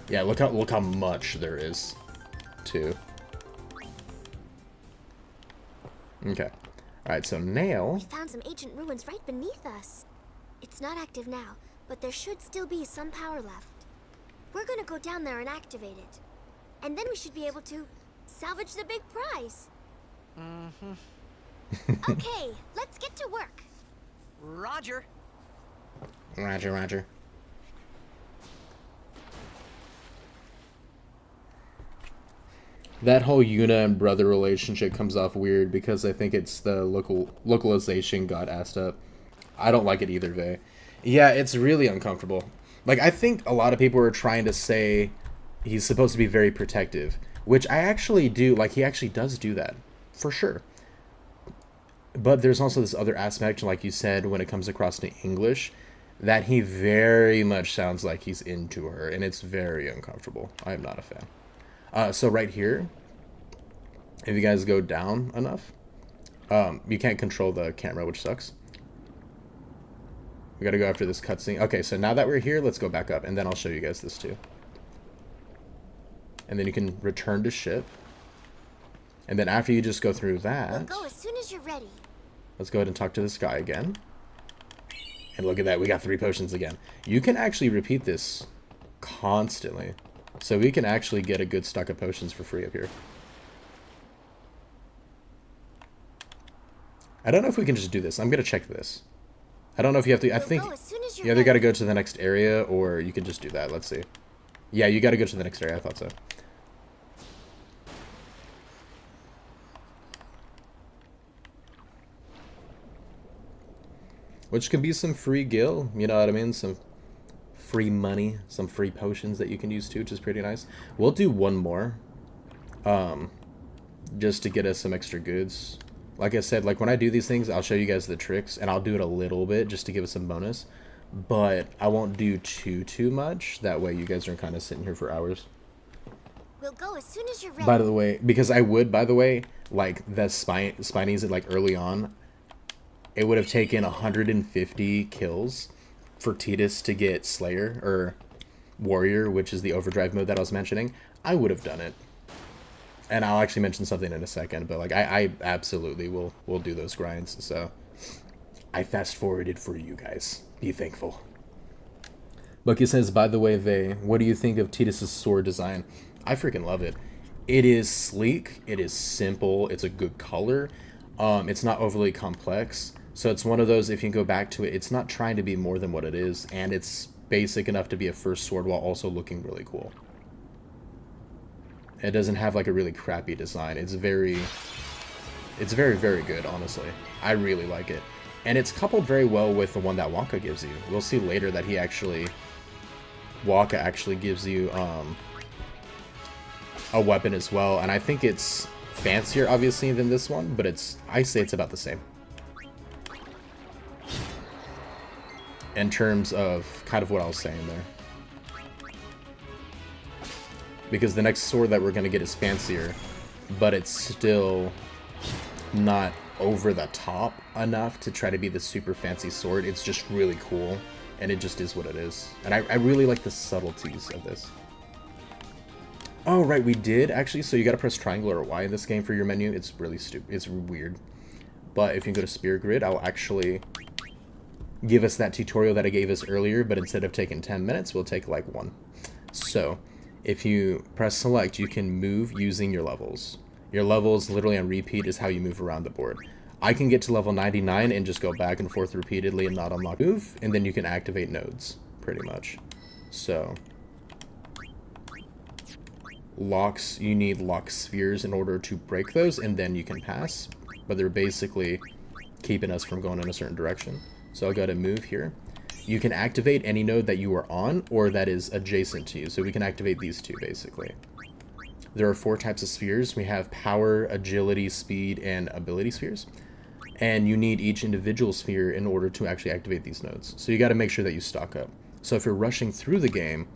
Yeah, look how much there is, too. Okay. Alright, so Nail... We found some ancient ruins right beneath us. It's not active now, but there should still be some power left. We're gonna go down there and activate it. And then we should be able to salvage the big prize. Okay, let's get to work. Roger. Roger, roger. That whole Yuna and brother relationship comes off weird because I think it's the localization got assed up. I don't like it either way. Yeah, it's really uncomfortable. Like, I think a lot of people are trying to say he's supposed to be very protective, which I actually do. Like, he actually does do that, for sure. But there's also this other aspect, like you said, when it comes across to English, that he very much sounds like he's into her, and it's very uncomfortable. I am not a fan. So right here, if you guys go down enough, you can't control the camera, which sucks. We gotta go after this cutscene. Okay, so now that we're here, let's go back up, and then I'll show you guys this too. And then you can return to ship. And then after you just go through that, We'll go as soon as you're ready. let's go ahead and talk to this guy again. And look at that, we got 3 potions again. You can actually repeat this constantly. So we can actually get a good stock of potions for free up here. I don't know if we can just do this. I'm going to check this. I don't know if you have to... I We'll think go as soon as you're you either got to ready. go to the next area or you can just do that. Let's see. Yeah, you got to go to the next area. I thought so. Which can be some free gil. You know what I mean? Some free money. Some free potions that you can use too, which is pretty nice. We'll do one more. Just to get us some extra goods. Like I said, like when I do these things, I'll show you guys the tricks, and I'll do it a little bit just to give us some bonus. But I won't do too much. That way you guys aren't kind of sitting here for hours. We'll go as soon as you're ready. By the way, because I would, by the way, like the Spinies, like early on, it would have taken 150 kills for Tidus to get Slayer, or Warrior, which is the overdrive mode that I was mentioning. I would have done it. And I'll actually mention something in a second, but like I absolutely will do those grinds. So I fast forwarded for you guys. Be thankful. Bucky says, by the way, Vey, what do you think of Tidus' sword design? I freaking love it. It is sleek. It is simple. It's a good color. It's not overly complex. So it's one of those, if you go back to it, it's not trying to be more than what it is. And it's basic enough to be a first sword while also looking really cool. It doesn't have like a really crappy design. It's very, very good, honestly. I really like it. And it's coupled very well with the one that Wonka gives you. We'll see later that Wonka actually gives you a weapon as well. And I think it's fancier, obviously, than this one, but I say it's about the same. In terms of kind of what I was saying there. Because the next sword that we're going to get is fancier, but it's still not over the top enough to try to be the super fancy sword. It's just really cool, and it just is what it is. And I really like the subtleties of this. Oh, right, we did, actually. So you got to press triangle or Y in this game for your menu. It's really stupid. It's weird. But if you go to Spear Grid, I'll actually give us that tutorial that I gave us earlier, but instead of taking 10 minutes, we'll take like 1. So if you press select, you can move using your levels. Your levels, literally on repeat, is how you move around the board. I can get to level 99 and just go back and forth repeatedly and not unlock move, and then you can activate nodes, pretty much. So locks, you need lock spheres in order to break those, and then you can pass. But they're basically keeping us from going in a certain direction. So I'll go to move here. You can activate any node that you are on or that is adjacent to you. So we can activate these two, basically. There are 4 types of spheres. We have power, agility, speed, and ability spheres. And you need each individual sphere in order to actually activate these nodes. So you got to make sure that you stock up. So if you're rushing through the game,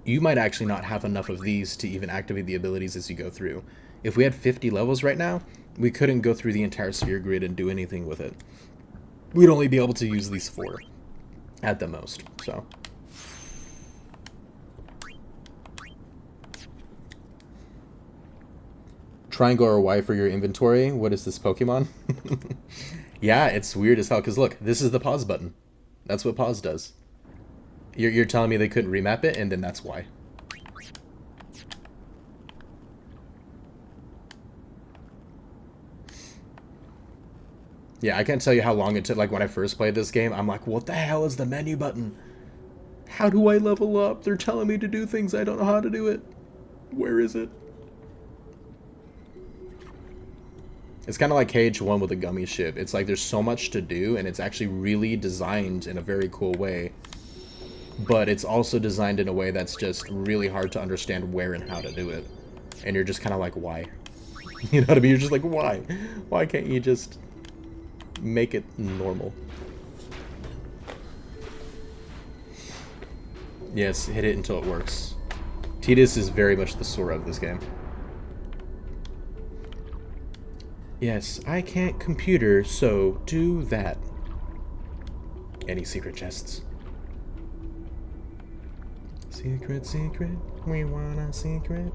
you might actually not have enough of these to even activate the abilities as you go through. If we had 50 levels right now, we couldn't go through the entire sphere grid and do anything with it. We'd only be able to use these 4 at the most. So triangle or Y for your inventory. What is this Pokemon? Yeah, it's weird as hell, because look, this is the pause button. That's what pause does. You're telling me they couldn't remap it, and then that's why. Yeah, I can't tell you how long it took. Like, when I first played this game, I'm like, what the hell is the menu button? How do I level up? They're telling me to do things. I don't know how to do it. Where is it? It's kind of like KH1 with a gummy ship. It's like there's so much to do, and it's actually really designed in a very cool way. But it's also designed in a way that's just really hard to understand where and how to do it. And you're just kind of like, why? You know what I mean? You're just like, why? Why can't you just make it normal? Yes, hit it until it works. Tidus is very much the Sora of this game. Yes, I can't computer, so do that. Any secret chests? Secret, secret, we want a secret.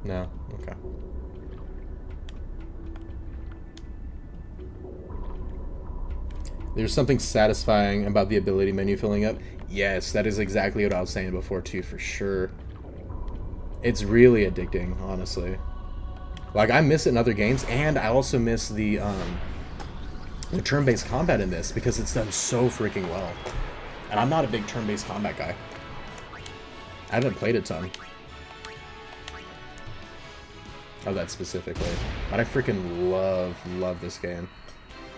No? Okay. There's something satisfying about the ability menu filling up. Yes, that is exactly what I was saying before too, for sure. It's really addicting, honestly. Like, I miss it in other games, and I also miss the turn-based combat in this, because it's done so freaking well. And I'm not a big turn-based combat guy. I haven't played a ton of that specifically, but I freaking love this game.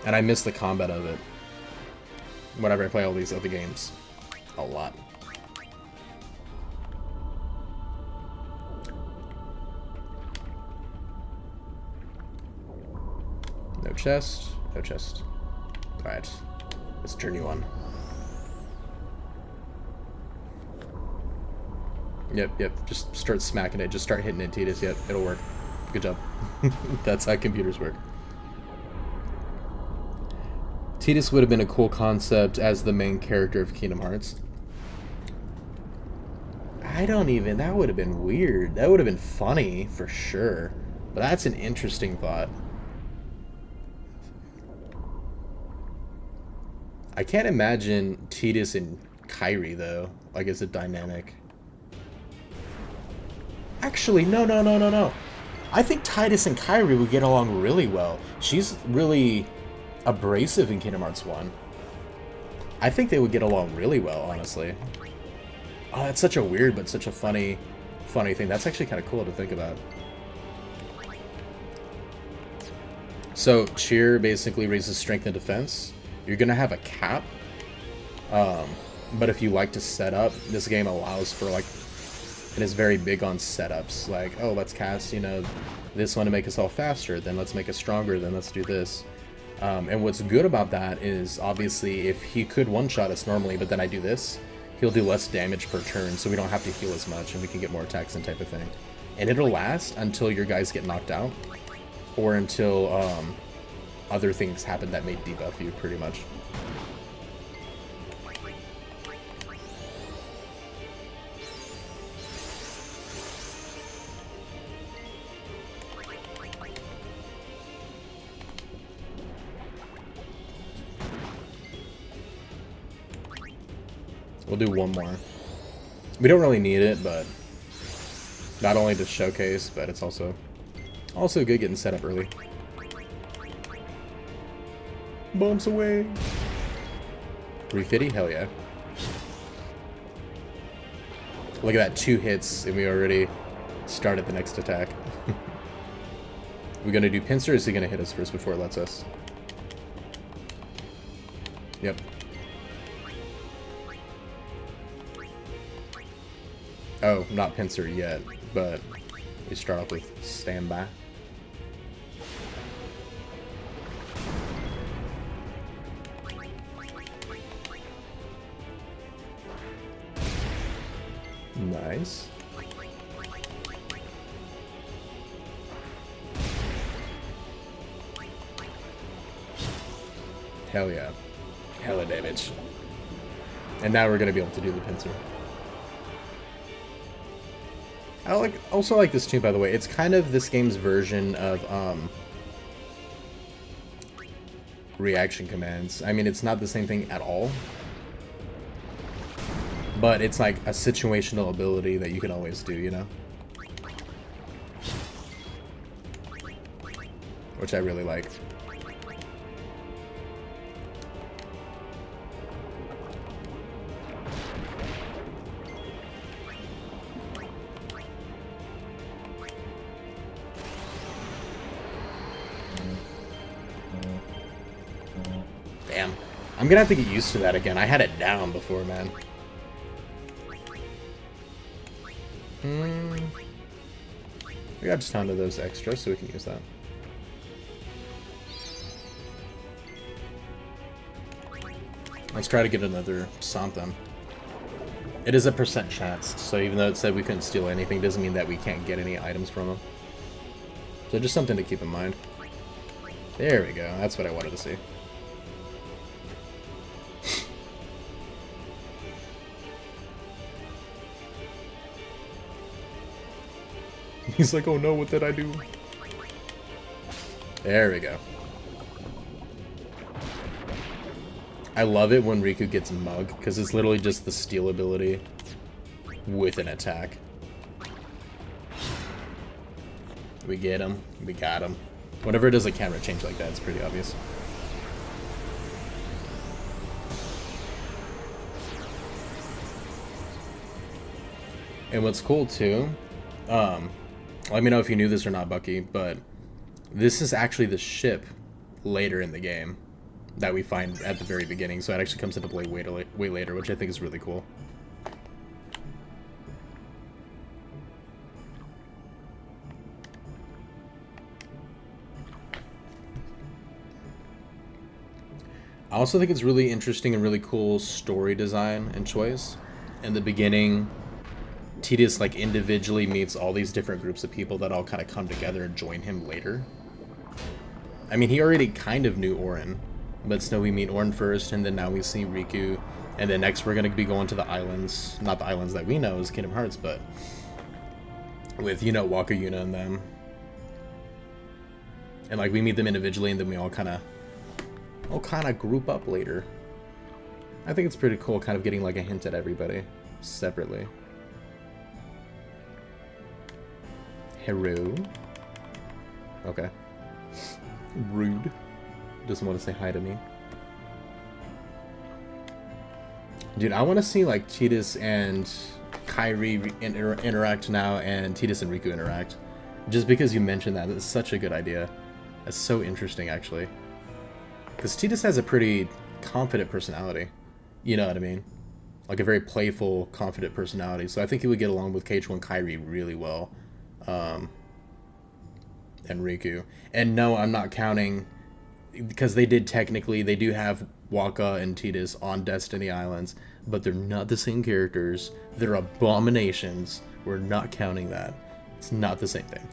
And I miss the combat of it whenever I play all these other games. A lot. No chest. No chest. Alright. Let's turn you on. Yep. Just start smacking it. Just start hitting it, Tidus. Yep, it'll work. Good job. That's how computers work. Tidus would have been a cool concept as the main character of Kingdom Hearts. That would have been weird. That would have been funny, for sure. But that's an interesting thought. I can't imagine Tidus and Kairi, though, like, as a dynamic. Actually, no. I think Tidus and Kairi would get along really well. She's really abrasive in Kingdom Hearts 1. I think they would get along really well, honestly. Oh, that's such a weird but such a funny thing. That's actually kind of cool to think about. So, Cheer basically raises strength and defense. You're going to have a cap. But if you like to set up, this game allows for, like, it is very big on setups. Like, oh, let's cast, you know, this one to make us all faster. Then let's make us stronger. Then let's do this. And what's good about that is, obviously, if he could one-shot us normally, but then I do this, he'll do less damage per turn, so we don't have to heal as much, and we can get more attacks and type of thing. And it'll last until your guys get knocked out, or until other things happen that may debuff you, pretty much. We'll do one more. We don't really need it, but not only to showcase, but it's also good getting set up early. Bumps away. 350? Hell yeah. Look at that, 2 hits, and we already started the next attack. We gonna do pincer, or is he gonna hit us first before it lets us? Yep. Oh, not pincer yet, but we start off with standby. Nice. Hell yeah. Hella damage. And now we're gonna be able to do the pincer. I also like this too, by the way. It's kind of this game's version of reaction commands. I mean, it's not the same thing at all, but it's like a situational ability that you can always do, you know? Which I really like. I'm gonna have to get used to that again. I had it down before, man. We got just onto those extras, so we can use that. Let's try to get another something. It is a % chance, so even though it said we couldn't steal anything, doesn't mean that we can't get any items from them. So just something to keep in mind. There we go, that's what I wanted to see. He's like, oh no, what did I do? There we go. I love it when Riku gets mugged, because it's literally just the steal ability with an attack. We get him. We got him. Whenever it does a camera change like that, it's pretty obvious. And what's cool too, let me know if you knew this or not, Bucky, but this is actually the ship later in the game that we find at the very beginning, so it actually comes into play way later, which I think is really cool. I also think it's really interesting and really cool story design and choice. In the beginning, Tidus like individually meets all these different groups of people that all kind of come together and join him later. I mean, he already kind of knew Auron, but still we meet Auron first, and then now we see Riku, and then next we're going to be going to the islands, not the islands that we know as Kingdom Hearts, but with, you know, Waka, Yuna, and them. And like we meet them individually, and then we all kind of group up later. I think it's pretty cool, kind of getting like a hint at everybody separately. Hello. Okay. Rude. Doesn't want to say hi to me. Dude, I want to see like Tidus and Kairi interact now, and Tidus and Riku interact. Just because you mentioned that, that's such a good idea. That's so interesting, actually. Because Tidus has a pretty confident personality. You know what I mean? Like a very playful, confident personality. So I think he would get along with Keiichiro and Kairi really well. And Riku. And no, I'm not counting, because they do have Waka and Tidus on Destiny Islands, but they're not the same characters. They're abominations. We're not counting that. It's not the same thing.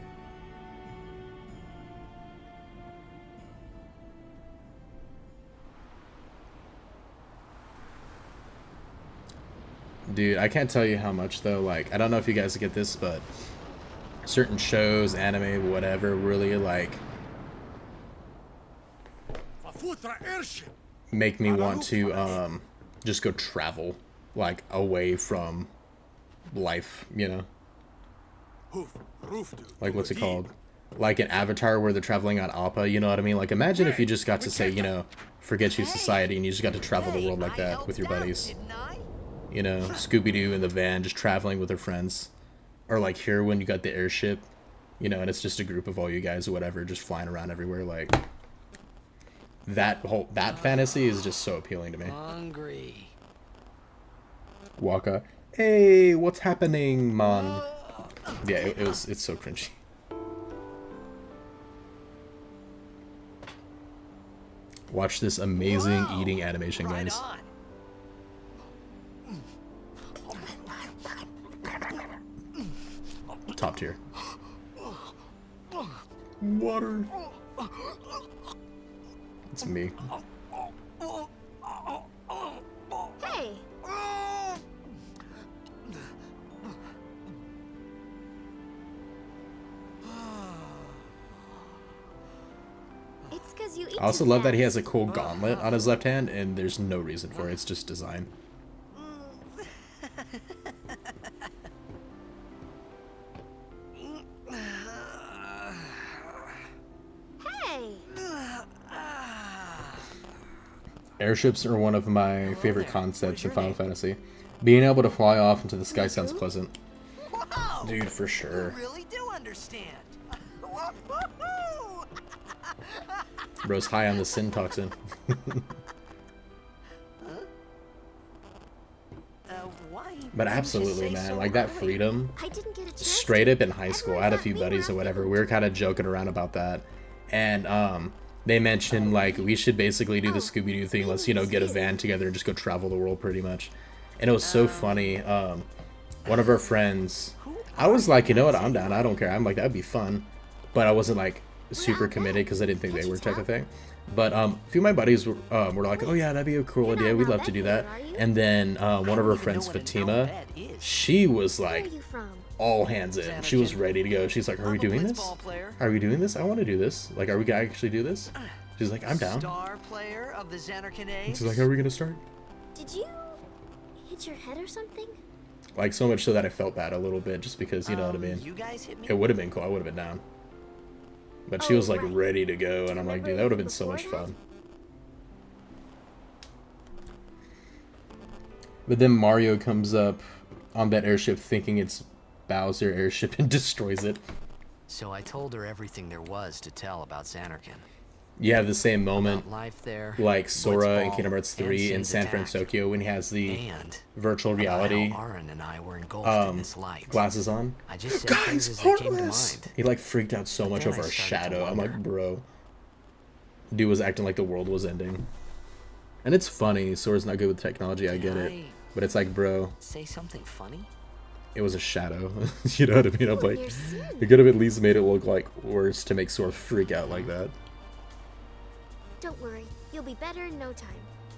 Dude, I can't tell you how much though, like, I don't know if you guys get this, but certain shows, anime, whatever, really like make me want to just go travel, like, away from life, you know? Like, what's it called? Like an Avatar where they're traveling on Appa, you know what I mean? Like, imagine if you just got to say, you know, forget you society, and you just got to travel the world like that with your buddies. You know, Scooby-Doo in the van just traveling with their friends. Or like here when you got the airship, you know, and it's just a group of all you guys or whatever just flying around everywhere. Like, that fantasy is just so appealing to me. Hungry. Waka, hey, what's happening, man? Yeah, it's so cringy. Watch this amazing eating animation, guys. Right on. Top tier. Water. It's me. Hey! It's 'cause you eat I also too love that he fast. has a cool gauntlet on his left hand, and there's no reason for it. It's just design. Hey! Airships are one of my favorite concepts in Final Fantasy. Being able to fly off into the sky sounds pleasant. Whoa! Dude, for sure. You really do understand. Bro's high on the sin toxin. But absolutely, man, like that freedom. I didn't get a chance Straight to. up in high school, I had a few buddies or whatever. We were kind of joking around about that, and they mentioned like we should basically do the Scooby-Doo thing. Let's get a van together and just go travel the world pretty much. And it was so funny. One of our friends, I was like, you know what, I'm down. I don't care. I'm like, that'd be fun, but I wasn't like super committed because I didn't think they were type of thing. But a few of my buddies were like, oh yeah, that'd be a cool idea. We'd love to do that. And then one of our friends, Fatima, she was Where are like, you from? all hands in. She was ready to go. She's like, are we doing this? Are we doing this? I want to do this. Like, are we gonna actually do this? She's like, I'm down. Star player of the Xanarkin Age. She's like, are we gonna start? Did you hit your head or something? Like, so much so that I felt bad a little bit, just because, you know what I mean? You guys hit me. It would have been cool. I would have been down. But she was like right. ready to go, and I'm like, remember dude, that would have been anything so much before that? fun. But then Mario comes up on that airship thinking it's Bowser airship and destroys it. So I told her everything there was to tell about Xanarkin. You have the same moment About life there, like Sora in Blitzball, Kingdom Hearts 3 and in Sin's San attack. Francisco when he has the And virtual about reality how Aaron and I were engulfed in this light. glasses on. I just said Guys, things as they came to heartless! mind. He like freaked out so much then over I a started to shadow. I'm like, wonder. bro. Dude was acting like the world was ending. And it's funny, Sora's not good with technology, I get it. I But it's like, bro, say something funny? it was a shadow. You know what I mean? I'm like, Near Sin. it could have at least made it look like worse to make Sora freak out like that. Don't worry, you'll be better in no time.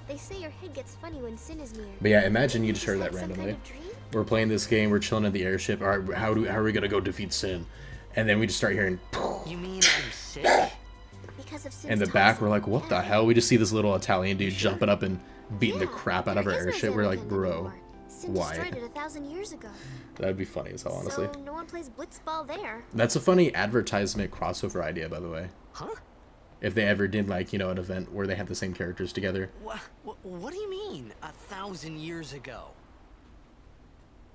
They say your head gets funny when Sin is near. But yeah, imagine you just Is heard that some kind randomly. of dream? We're playing this game, we're chilling at the airship. All right, how are we gonna go defeat Sin? And then we just start hearing, You mean I'm sick? Because of Sin's in the back, toxin. we're like, what the Yeah. hell? We just see this little Italian dude jumping up and beating the Yeah, crap out of our there is no airship. We're like, Xanarkin bro, anymore. Sin why? destroyed it 1,000 years ago. That'd be funny as hell, honestly. So no one plays blitzball there. That's a funny advertisement crossover idea, by the way. Huh? If they ever did, like, an event where they had the same characters together. What do you mean, 1,000 years ago?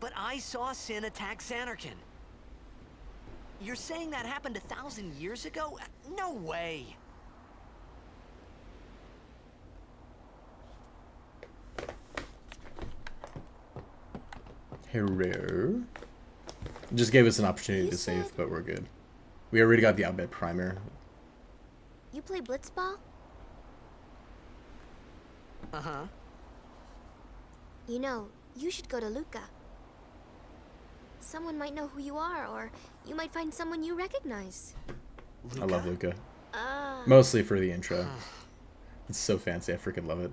But I saw Sin attack Xanarkin. You're saying that happened 1,000 years ago? No way. Hello. Just gave us an opportunity You to save, said- but we're good. We already got the outbid primer. You play blitzball? Uh-huh. You know, you should go to Luca. Someone might know who you are, or you might find someone you recognize. I love Luca. Uh, Mostly for the intro. It's so fancy. I freaking love it.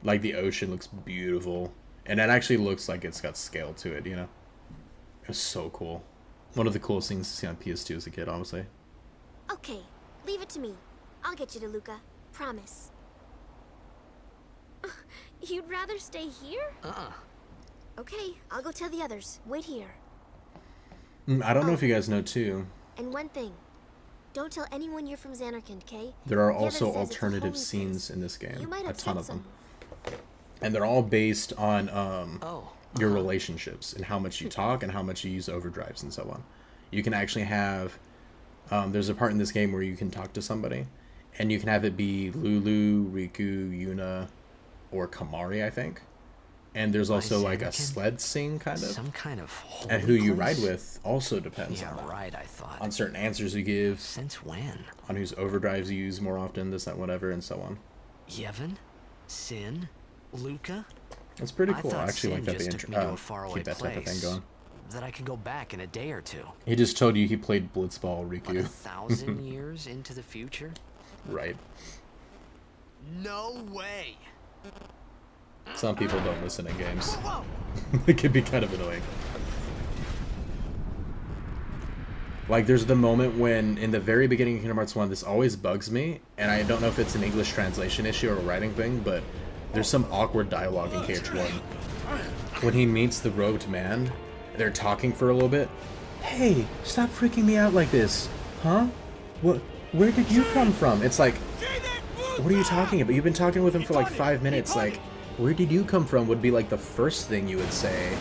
Like, the ocean looks beautiful. And it actually looks like it's got scale to it, you know? It's so cool. One of the coolest things to see on PS2 as a kid, honestly. okay, leave it to me. I'll get you to Luca. Promise. You'd rather stay here? Uh-uh. Okay, I'll go tell the others. Wait here. I don't know if you guys know, too. And one thing. Don't tell anyone you're from Xanarkand, okay? There are The other also says it's a alternative holy scenes place. in this game. You might A ton upset of them. someone. And they're all based on Oh. your relationships and how much you talk and how much you use overdrives and so on. You can actually have there's a part in this game where you can talk to somebody and you can have it be Lulu, Riku, Yuna, or Kamari, I think. And there's also like a Xanarkin? sled scene kind of. Some kind of holy And who you place? ride with also depends Yeah, on that. right, I thought. On certain answers you give, Since when? on whose overdrives you use more often, this, that, whatever, and so on. Yevon? Sin? Luca? It's pretty I cool. I thought actually like Sin that they just took me to a faraway keep that type of thing place going. that I could go back in a day or two. He just told you he played Blitzball But Riku. 1,000 years into the future? Right. No way! Some people don't listen in games. Whoa! It can be kind of annoying. Like, there's the moment when, in the very beginning of Kingdom Hearts 1, this always bugs me, and I don't know if it's an English translation issue or a writing thing, but there's some awkward dialogue in KH1. When he meets the robed man, they're talking for a little bit. Hey, stop freaking me out like this. Huh? What? Where did you come from? It's like, what are you talking about? You've been talking with him for like 5 minutes. Like, where did you come from would be like the first thing you would say.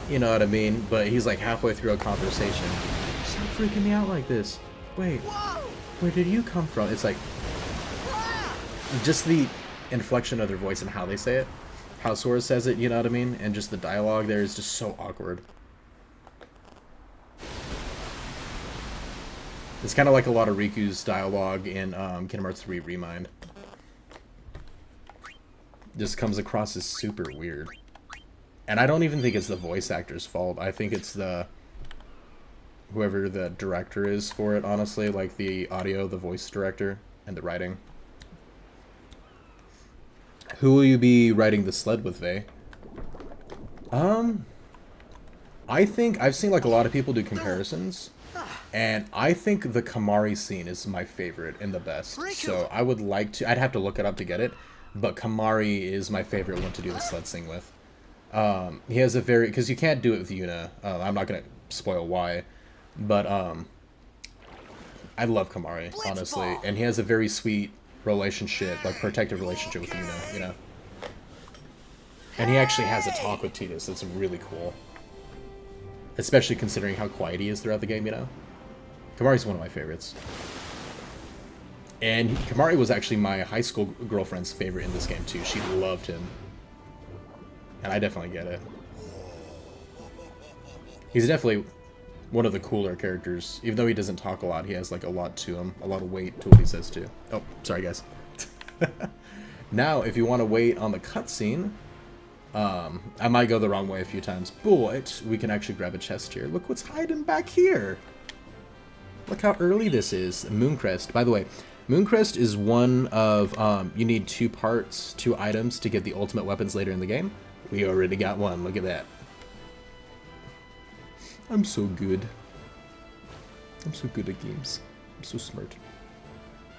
You know what I mean? But he's like halfway through a conversation. Stop freaking me out like this. Wait, where did you come from? It's like, just the inflection of their voice and how they say it how Sora says it, you know what I mean? And just the dialogue there is just so awkward. It's kind of like a lot of Riku's dialogue in Kingdom Hearts 3 Remind. Just comes across as super weird. And I don't even think it's the voice actor's fault. I think it's the... whoever the director is for it, honestly. Like the audio, the voice director, and the writing. Who will you be riding the sled with, Vey? I think I've seen like a lot of people do comparisons, and I think the Kamari scene is my favorite and the best. So I would like to. I'd have to look it up to get it, but Kamari is my favorite one to do the sled scene with. He has a very because you can't do it with Yuna. I'm not gonna spoil why, but I love Kamari honestly, and he has a very sweet relationship, like protective relationship with Yuna, you know. And he actually has a talk with Tidus that's really cool. Especially considering how quiet he is throughout the game, you know. Kamari's one of my favorites. And Kamari was actually my high school girlfriend's favorite in this game too. She loved him. And I definitely get it. He's definitely one of the cooler characters. Even though he doesn't talk a lot, he has like a lot to him. A lot of weight to what he says too. Oh, sorry guys. Now, if you want to wait on the cutscene, I might go the wrong way a few times, but we can actually grab a chest here. Look what's hiding back here. Look how early this is. Mooncrest. By the way, Mooncrest is one of, you need 2 parts, 2 items to get the ultimate weapons later in the game. We already got one. Look at that. I'm so good. I'm so good at games. I'm so smart.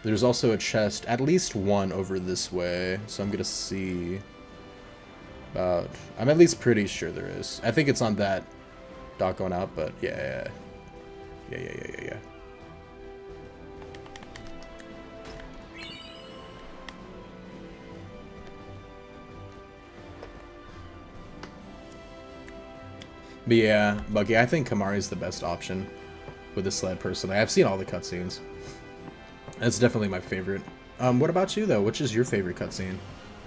There's also a chest, at least one over this way, so I'm gonna see about... I'm at least pretty sure there is. I think it's on that dock going out, but yeah. Yeah. But yeah, Bucky, I think Kamari's the best option with the sled, personally. I've seen all the cutscenes. That's definitely my favorite. What about you, though? Which is your favorite cutscene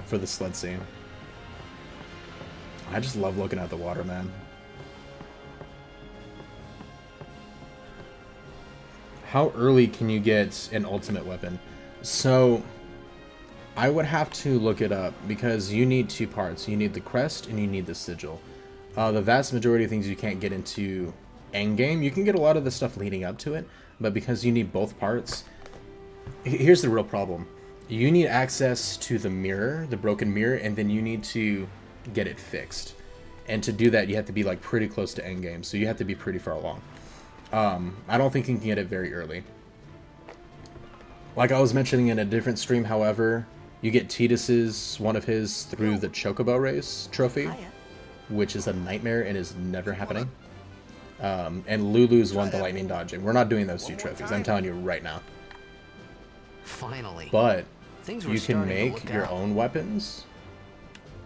for the sled scene? I just love looking at the water, man. How early can you get an ultimate weapon? So, I would have to look it up, because you need 2 parts. You need the crest, and you need the sigil. The vast majority of things you can't get into endgame. You can get a lot of the stuff leading up to it, but because you need both parts... Here's the real problem. You need access to the mirror, the broken mirror, and then you need to get it fixed. And to do that, you have to be like pretty close to endgame, so you have to be pretty far along. I don't think you can get it very early. Like I was mentioning in a different stream, however, you get Tidus's, one of his, through the Chocobo Race trophy, which is a nightmare and is never happening. And Lulu's won the lightning dodging. We're not doing those 2 trophies, I'm telling you right now. Finally. But you can make your own weapons,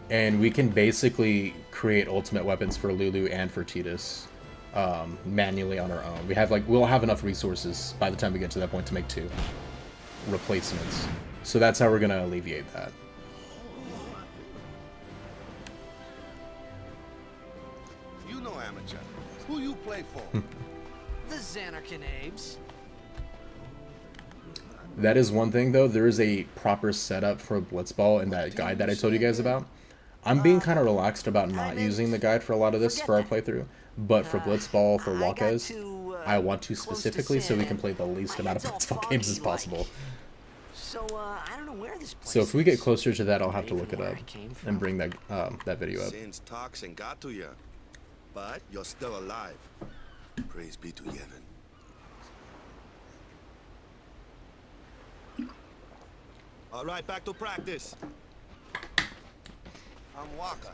and we can basically create ultimate weapons for Lulu and for Tidus manually on our own. We'll have enough resources by the time we get to that point to make 2 replacements. So that's how we're gonna alleviate that. You know amateur. Who you play for? The Xanarkin Abes. That is one thing, though. There is a proper setup for Blitzball in that guide that I told you guys about. I'm being kind of relaxed about not using the guide for a lot of this for our playthrough, but for Blitzball, for Walkers, I want to specifically so we can play the least amount of Blitzball games as possible. So I don't know where this place So if we get is. closer to that, I'll have to look it Where up I came from. and bring that that video up. Sin's toxin got to you, but you're still alive. Praise be to Yevon. All right, back to practice. I'm Waka,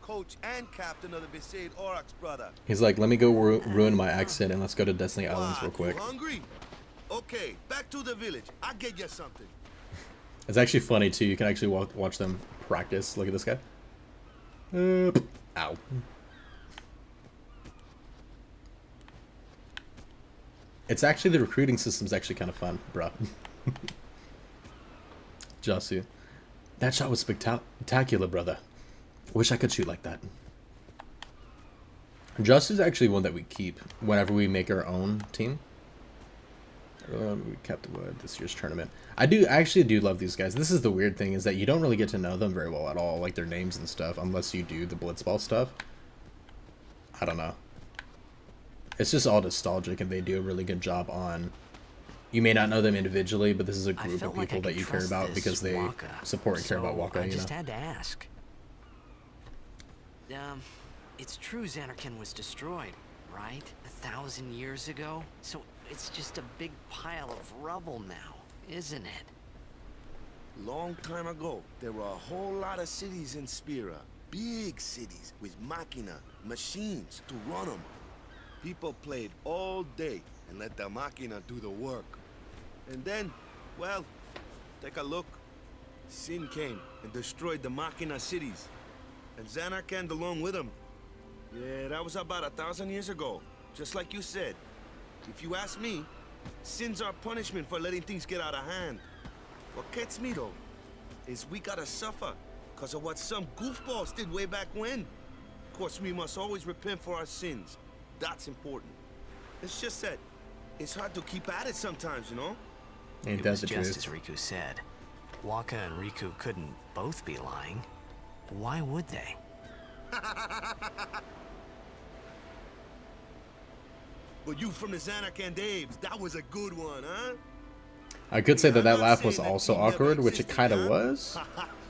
coach and captain of the Besaid Aurochs, brother. He's like, let me go ruin my accent and let's go to Destiny Islands real What, quick. you hungry? Okay, back to the village. I'll get you something. It's actually funny too. You can actually watch them practice. Look at this guy. Ow. It's actually, the recruiting system's actually kind of fun, bruh. Jasu. That shot was spectacular, brother. Wish I could shoot like that. Just is actually one that we keep whenever we make our own team. We kept this year's tournament. I actually do love these guys. This is the weird thing, is that you don't really get to know them very well at all, like their names and stuff, unless you do the blitzball stuff. I don't know. It's just all nostalgic, and they do a really good job on... You may not know them individually, but this is a group of people that you care about because they support and care about Waka, I you know? just had to ask. It's true Xanarkand was destroyed, right? 1,000 years ago? So it's just a big pile of rubble now, isn't it? Long time ago, there were a whole lot of cities in Spira. Big cities with machina, machines to run them. People played all day and let the machina do the work. And then, well, take a look. Sin came and destroyed the machina cities. And Xanarkand along with them. Yeah, that was about 1,000 years ago. Just like you said. If you ask me, sin's our punishment for letting things get out of hand. What gets me, though, is we gotta suffer because of what some goofballs did way back when. Of course, we must always repent for our sins. That's important. It's just that it's hard to keep at it sometimes, you know? Ain't It that was the just truth? as Riku said. Waka and Riku couldn't both be lying. Why would they? But you from the Xanarkand Daves, that was a good one, huh? I could say that I'm that not laugh was saying that also team never awkward, which it existed, kind of huh? was,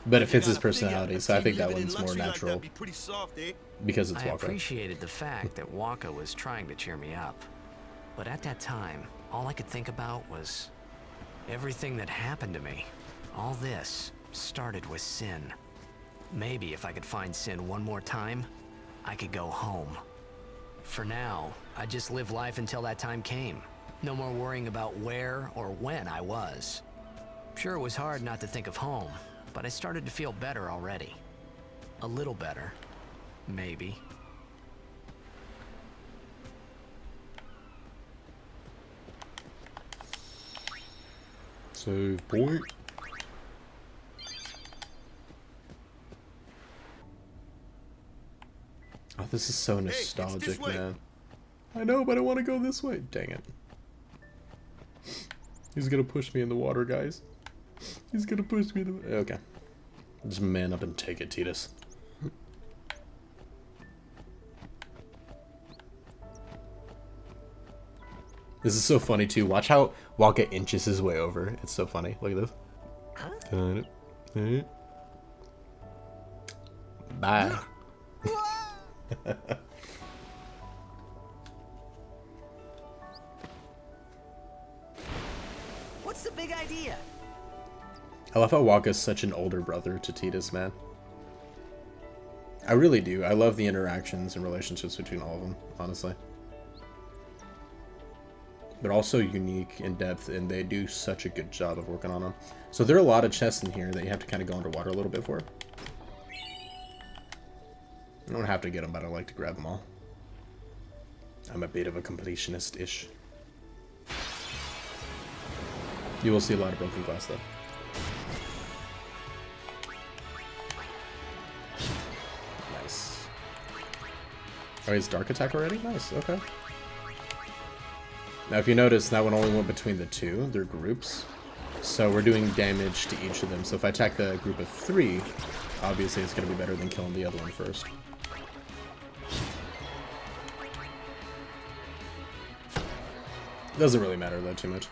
but it fits You his gotta figure, personality, a so I team think that living in one's more luxury like natural that'd be pretty soft, eh? because it's I Waka. appreciated the fact that Waka was trying to cheer me up. But at that time, all I could think about was everything that happened to me. All this started with Sin. Maybe if I could find Sin one more time, I could go home. For now, I just live life until that time came. No more worrying about where or when I was. Sure, it was hard not to think of home, but I started to feel better already. A little better, maybe. Save point. Oh, this is so it's this nostalgic, way. man. I know, but I want to go this way. Dang it. He's gonna push me in the water, guys. He's gonna push me in the... Okay. Just man up and take it, Titus. This is so funny, too. Watch how Waka inches his way over. It's so funny. Look at this. Bye. What's the big idea? I love how Waka's such an older brother to Titus, man. I really do. I love the interactions and relationships between all of them, honestly. They're all so unique in depth, and they do such a good job of working on them. So there are a lot of chests in here that you have to kind of go underwater a little bit for. I don't have to get them, but I like to grab them all. I'm a bit of a completionist-ish. You will see a lot of broken glass, though. Nice. Oh, he's Dark Attack already? Nice, okay. Now, if you notice, that one only went between the two. They're groups. So we're doing damage to each of them. So if I attack the group of 3, obviously it's going to be better than killing the other one first. Doesn't really matter, though, too much.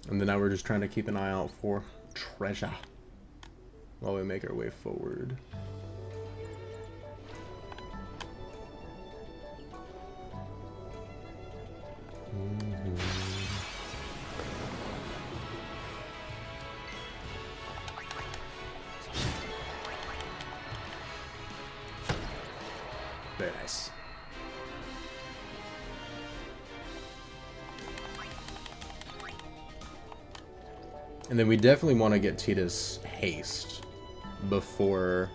And then now we're just trying to keep an eye out for treasure while we make our way forward. Very nice. And then we definitely want to get Titus haste before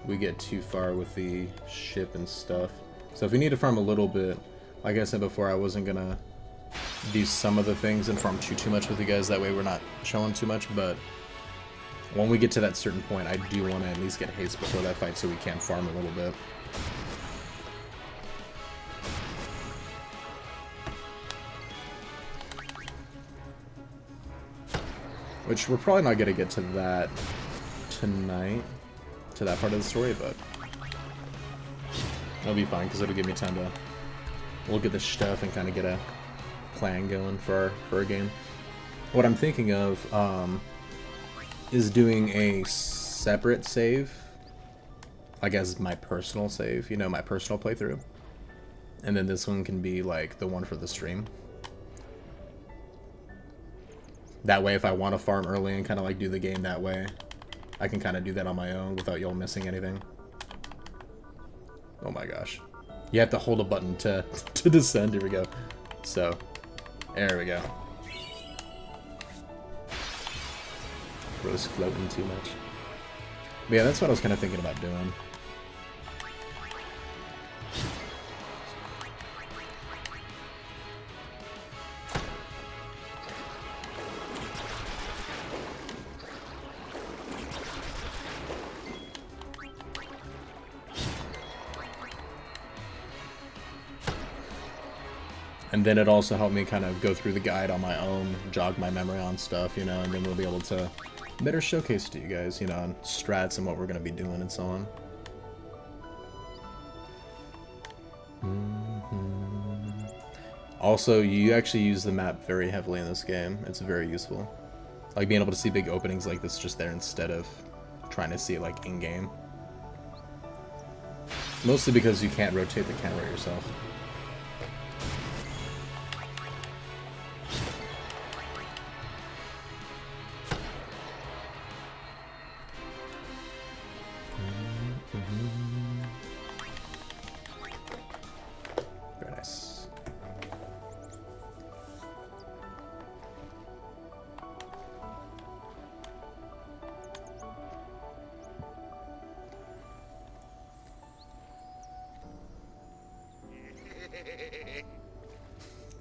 we get too far with the ship and stuff. So if we need to farm a little bit, like I said before, I wasn't gonna do some of the things and farm too much with you guys. That way we're not chilling too much. But when we get to that certain point, I do want to at least get haste before that fight so we can farm a little bit. Which we're probably not going to get to that tonight, to that part of the story, but it'll be fine because it'll give me time to look at the stuff and kind of get a plan going for our game. What I'm thinking of is doing a separate save, like as my personal save, you know, my personal playthrough. And then this one can be like the one for the stream. That way, if I want to farm early and kind of like do the game that way, I can kind of do that on my own without y'all missing anything. Oh my gosh. You have to hold a button to descend. Here we go. So, there we go. Bro's floating too much. But yeah, that's what I was kind of thinking about doing. And then it also helped me kind of go through the guide on my own, jog my memory on stuff, you know, and then we'll be able to better showcase to you guys, you know, on strats and what we're going to be doing and so on. Also, you actually use the map very heavily in this game. It's very useful. Like being able to see big openings like this just there instead of trying to see it like in-game. Mostly because you can't rotate the camera yourself. Very nice.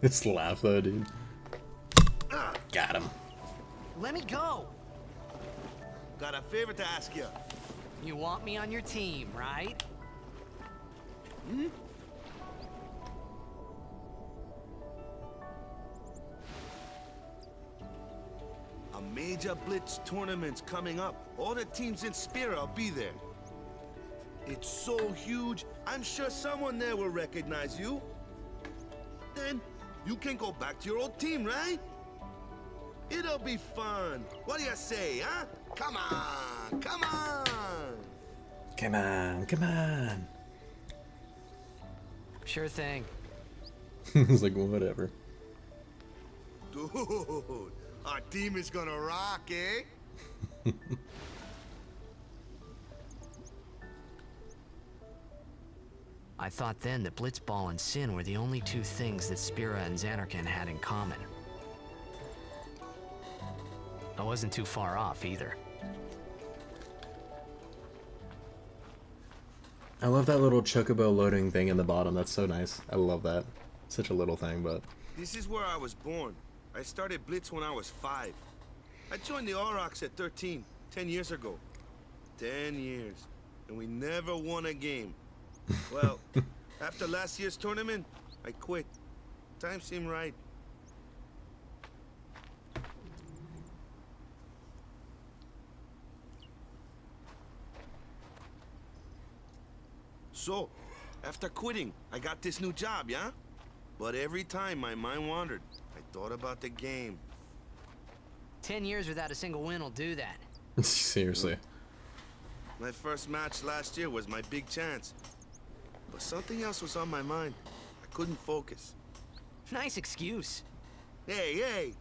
This laugh though, dude. Got him. Let me go! Got a favor to ask you. You want me on your team, right? Hmm? A major blitz tournament's coming up. All the teams in Spira will be there. It's so huge, I'm sure someone there will recognize you. Then you can go back to your old team, right? It'll be fun. What do you say, huh? Come on, come on. Come on, come on. Sure thing. It's like, whatever. Dude, our team is gonna rock, eh? I thought then that Blitzball and Sin were the only two things that Spira and Xanarkand had in common. I wasn't too far off either. I love that little chocobo loading thing in the bottom. That's so nice. I love that. Such a little thing, but... This is where I was born. I started Blitz when I was 5. I joined the Aurochs at 13, 10 years ago. 10 years. And we never won a game. Well, after last year's tournament, I quit. Time seemed right. So, after quitting, I got this new job, yeah? But every time my mind wandered, I thought about the game. 10 years without a single win will do that. Seriously. My first match last year was my big chance. But something else was on my mind. I couldn't focus. Nice excuse. Hey, hey!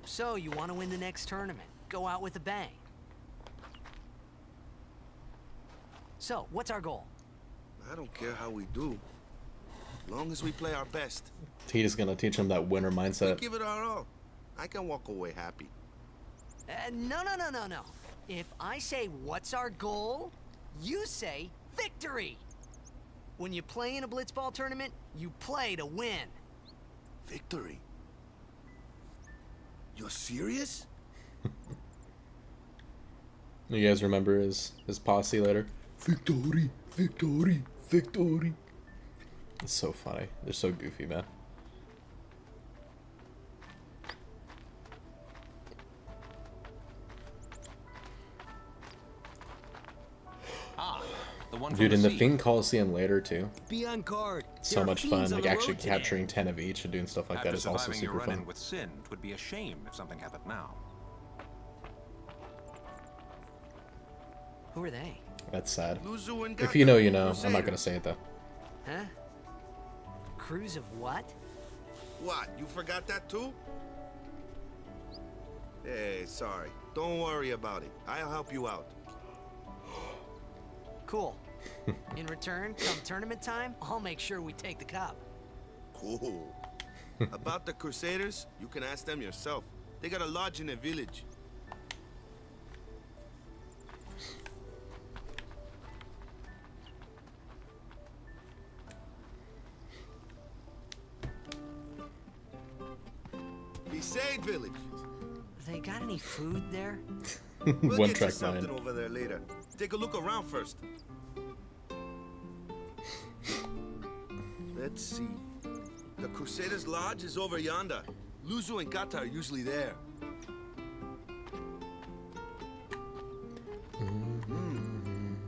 So, you want to win the next tournament. Go out with a bang. So, what's our goal? I don't care how we do. As long as we play our best. Tita's gonna teach him that winner We mindset. give it our all. I can walk away happy. No. If I say, what's our goal? You say, victory! When you play in a blitzball tournament, you play to win. Victory? You're serious? You guys remember his posse later? Victory, victory, victory. It's so funny. They're so goofy, man. The one Dude, from in the sea. Fiend Coliseum later too. Be on guard. So There are much fun, fiends on like the actually road today. capturing 10 of each and doing stuff like that After is also surviving your super run-in fun. with Sin, it would be a shame if something happened now. Who are they? That's sad. Luzu and If you know, Gata, you know. I'm not Crusaders. gonna say it though. Huh? Crews of what? What, you forgot that too? Hey, sorry. Don't worry about it. I'll help you out. Cool. In return, come tournament time, I'll make sure we take the cup. Cool. About the Crusaders, you can ask them yourself. They got a lodge in a village. Besaid village. They got any food there? We'll One get you track something mind. over there later. Take a look around first. Let's see. The Crusaders' Lodge is over yonder. Luzu and Gata are usually there.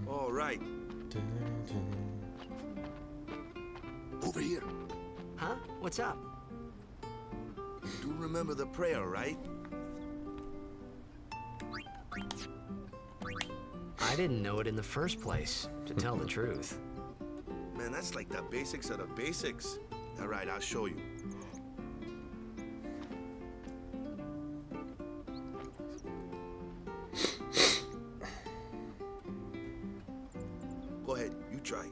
All right. Over here. Huh? What's up? Do remember the prayer, right? I didn't know it in the first place, to tell the truth. Man, that's like the basics of the basics. All right, I'll show you. Go ahead, you try.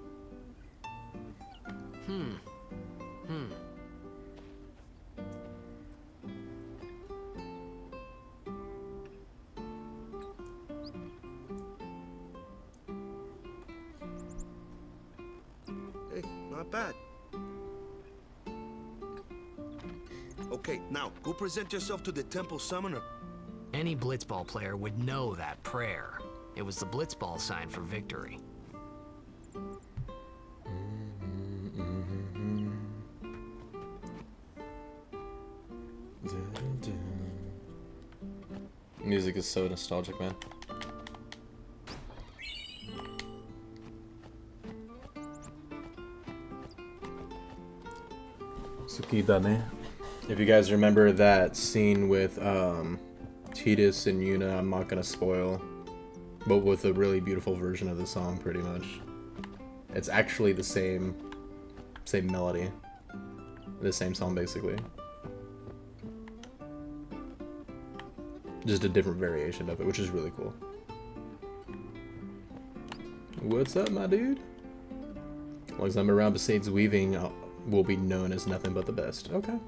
Hey, not bad. Okay, now go present yourself to the temple summoner. Any blitzball player would know that prayer. It was the blitzball sign for victory. Music is so nostalgic, man. Tsukidane. If you guys remember that scene with Tidus and Yuna, I'm not gonna spoil, but with a really beautiful version of the song, pretty much. It's actually the same melody, the same song basically, just a different variation of it, which is really cool. What's up, my dude? As long as I'm around Besaid's weaving, will be known as nothing but the best. Okay.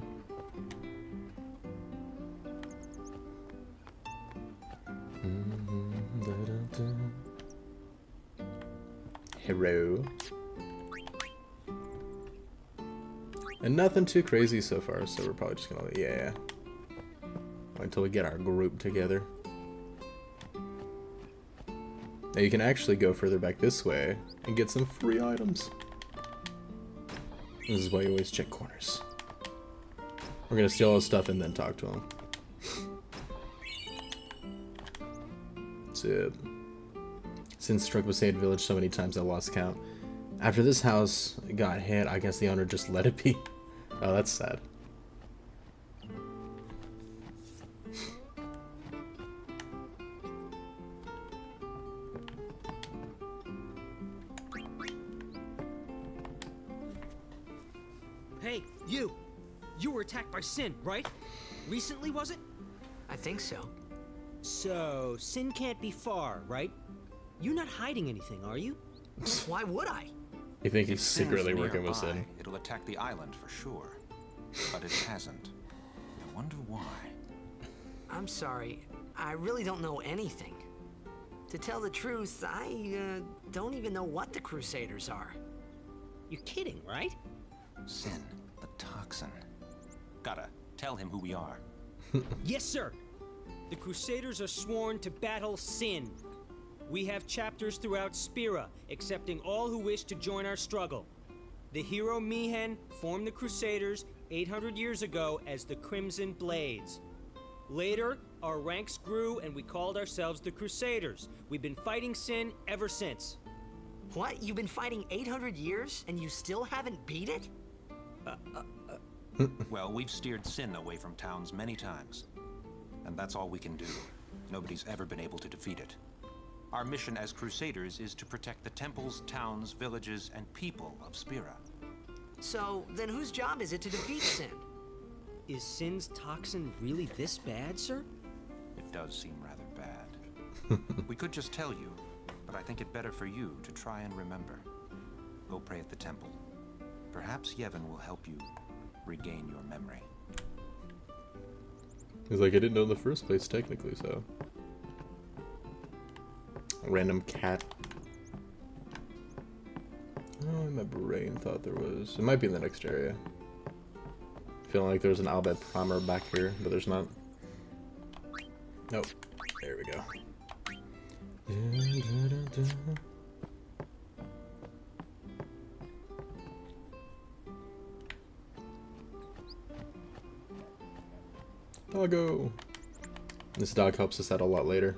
Hero. And nothing too crazy so far, so we're probably just gonna, yeah. Until we get our group together. Now you can actually go further back this way and get some free items. This is why you always check corners. We're gonna steal all his stuff and then talk to him. So, since struck Besaid Village so many times I lost count. After this house got hit, I guess the owner just let it be. Oh, that's sad. Hey, you! You were attacked by Sin, right? Recently, was it? I think so. So, Sin can't be far, right? You're not hiding anything, are you? Why would I? You think he's If Sin's secretly working with nearby, Sin? It'll attack the island for sure. But it hasn't. I wonder why. I'm sorry. I really don't know anything. To tell the truth, I don't even know what the Crusaders are. You're kidding, right? Sin, the toxin. Gotta tell him who we are. Yes, sir. The Crusaders are sworn to battle Sin. We have chapters throughout Spira, accepting all who wish to join our struggle. The hero Mihen formed the Crusaders 800 years ago as the Crimson Blades. Later, our ranks grew and we called ourselves the Crusaders. We've been fighting Sin ever since. What? You've been fighting 800 years and you still haven't beat it? Well, we've steered Sin away from towns many times. And that's all we can do. Nobody's ever been able to defeat it. Our mission as Crusaders is to protect the temples, towns, villages, and people of Spira. So, then whose job is it to defeat Sin? Is Sin's toxin really this bad, sir? It does seem rather bad. We could just tell you, but I think it better for you to try and remember. Go pray at the temple. Perhaps Yevon will help you regain your memory. He's like, I didn't know in the first place, technically, so. A random cat. Oh, my brain thought there was. It might be in the next area. Feeling like there's an Albert Primer back here, but there's not. Nope. There we go. Doggo! This dog helps us out a lot later.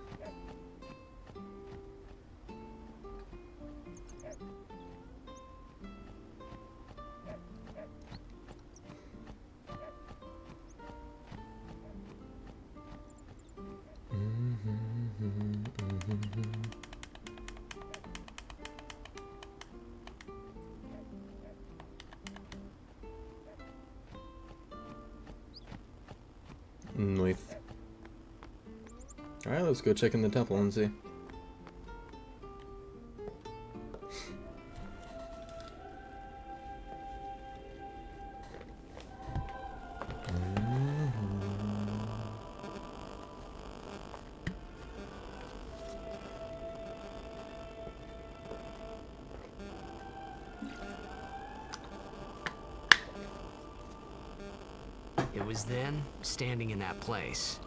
Nice. Alright, let's go check in the temple and see. It was then, standing in that place.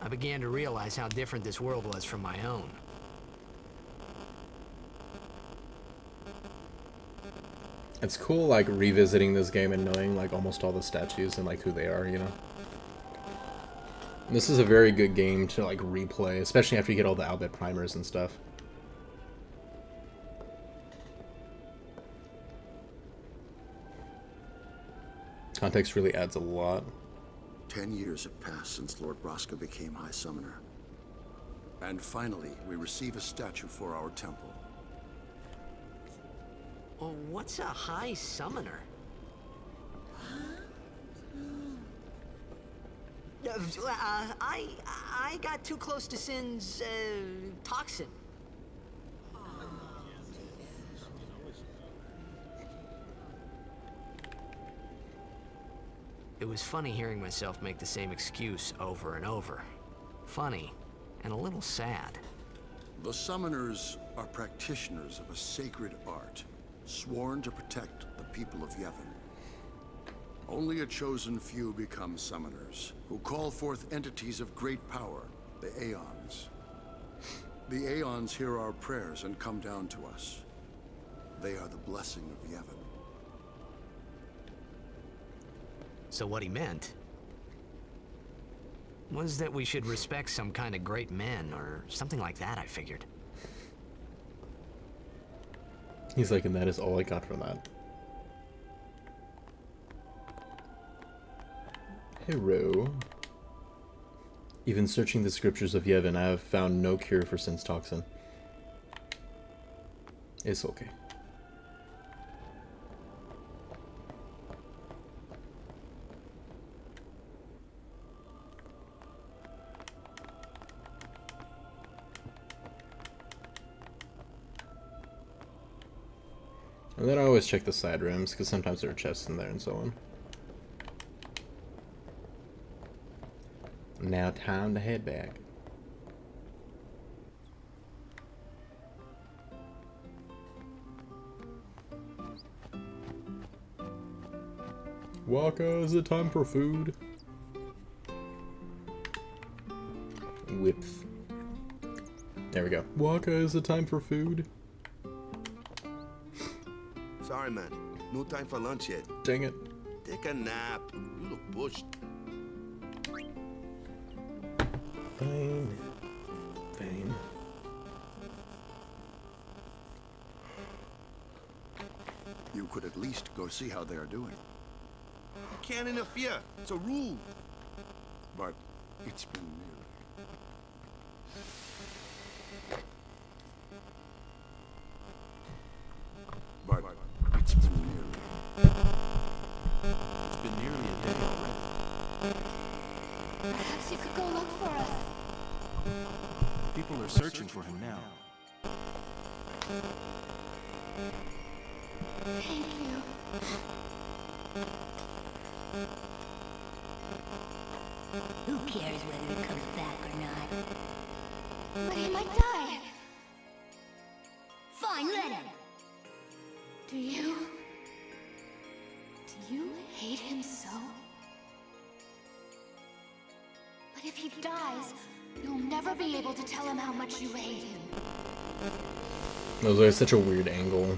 I began to realize how different this world was from my own. It's cool, like, revisiting this game and knowing, like, almost all the statues and, like, who they are, you know? This is a very good game to, like, replay, especially after you get all the Albert primers and stuff. Context really adds a lot. 10 years have passed since Lord Braska became High Summoner. And finally, we receive a statue for our temple. Well, what's a High Summoner? I got too close to Sin's, toxin. It was funny hearing myself make the same excuse over and over. Funny, and a little sad. The Summoners are practitioners of a sacred art, sworn to protect the people of Yevon. Only a chosen few become Summoners, who call forth entities of great power, the Aeons. The Aeons hear our prayers and come down to us. They are the blessing of Yevon. So what he meant was that we should respect some kind of great men, or something like that, I figured. He's like, and that is all I got from that. Hero. Even searching the scriptures of Yevon, I have found no cure for Sin's toxin. It's okay. And then I always check the side rooms, because sometimes there are chests in there and so on. Now time to head back. Waka, is it time for food? Whips. There we go. Waka, is it time for food? Sorry, man. No time for lunch yet. Dang it. Take a nap. You look bushed. Fine. Fine. You could at least go see how they are doing. You can't interfere. It's a rule. But it's been nearly. But it's been nearly. It's been nearly a day already. Perhaps you could go look for us. People are searching for him now. Thank you. Who cares whether he comes back or not? But he might die. Fine, let him. Do you hate him so? But if he dies, you'll never be able to tell him how much you hate him. That was like such a weird angle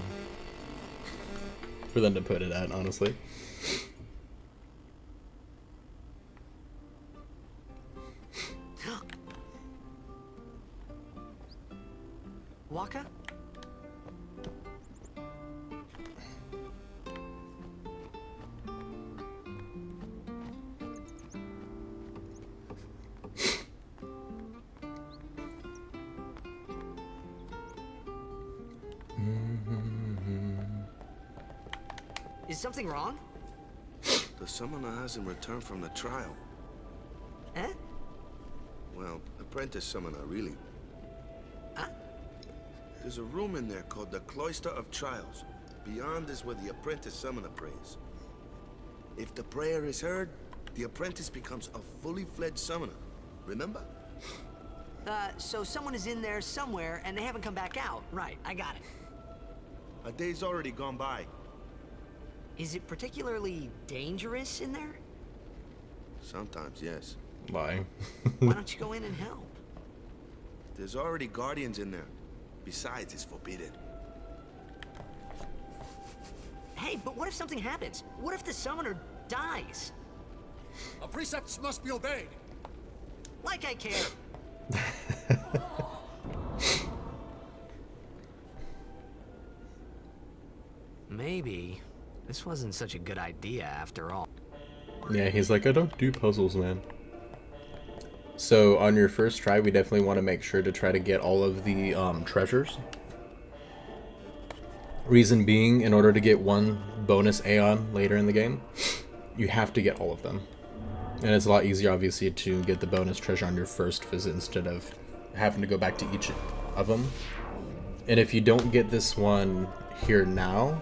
for them to put it at, honestly. Waka? Is something wrong? The summoner hasn't returned from the trial. Eh? Well, apprentice summoner, really. Huh? There's a room in there called the Cloister of Trials. Beyond is where the apprentice summoner prays. If the prayer is heard, the apprentice becomes a fully fledged summoner. Remember? So someone is in there somewhere and they haven't come back out. Right, I got it. A day's already gone by. Is it particularly dangerous in there? Sometimes, yes. Lie. Why don't you go in and help? There's already guardians in there. Besides, it's forbidden. Hey, but what if something happens? What if the summoner dies? Our precepts must be obeyed. Like I care. Maybe this wasn't such a good idea after all. Yeah, he's like, I don't do puzzles, man. So on your first try, we definitely want to make sure to try to get all of the treasures. Reason being, in order to get one bonus Aeon later in the game, you have to get all of them. And it's a lot easier, obviously, to get the bonus treasure on your first visit instead of having to go back to each of them. And if you don't get this one here now,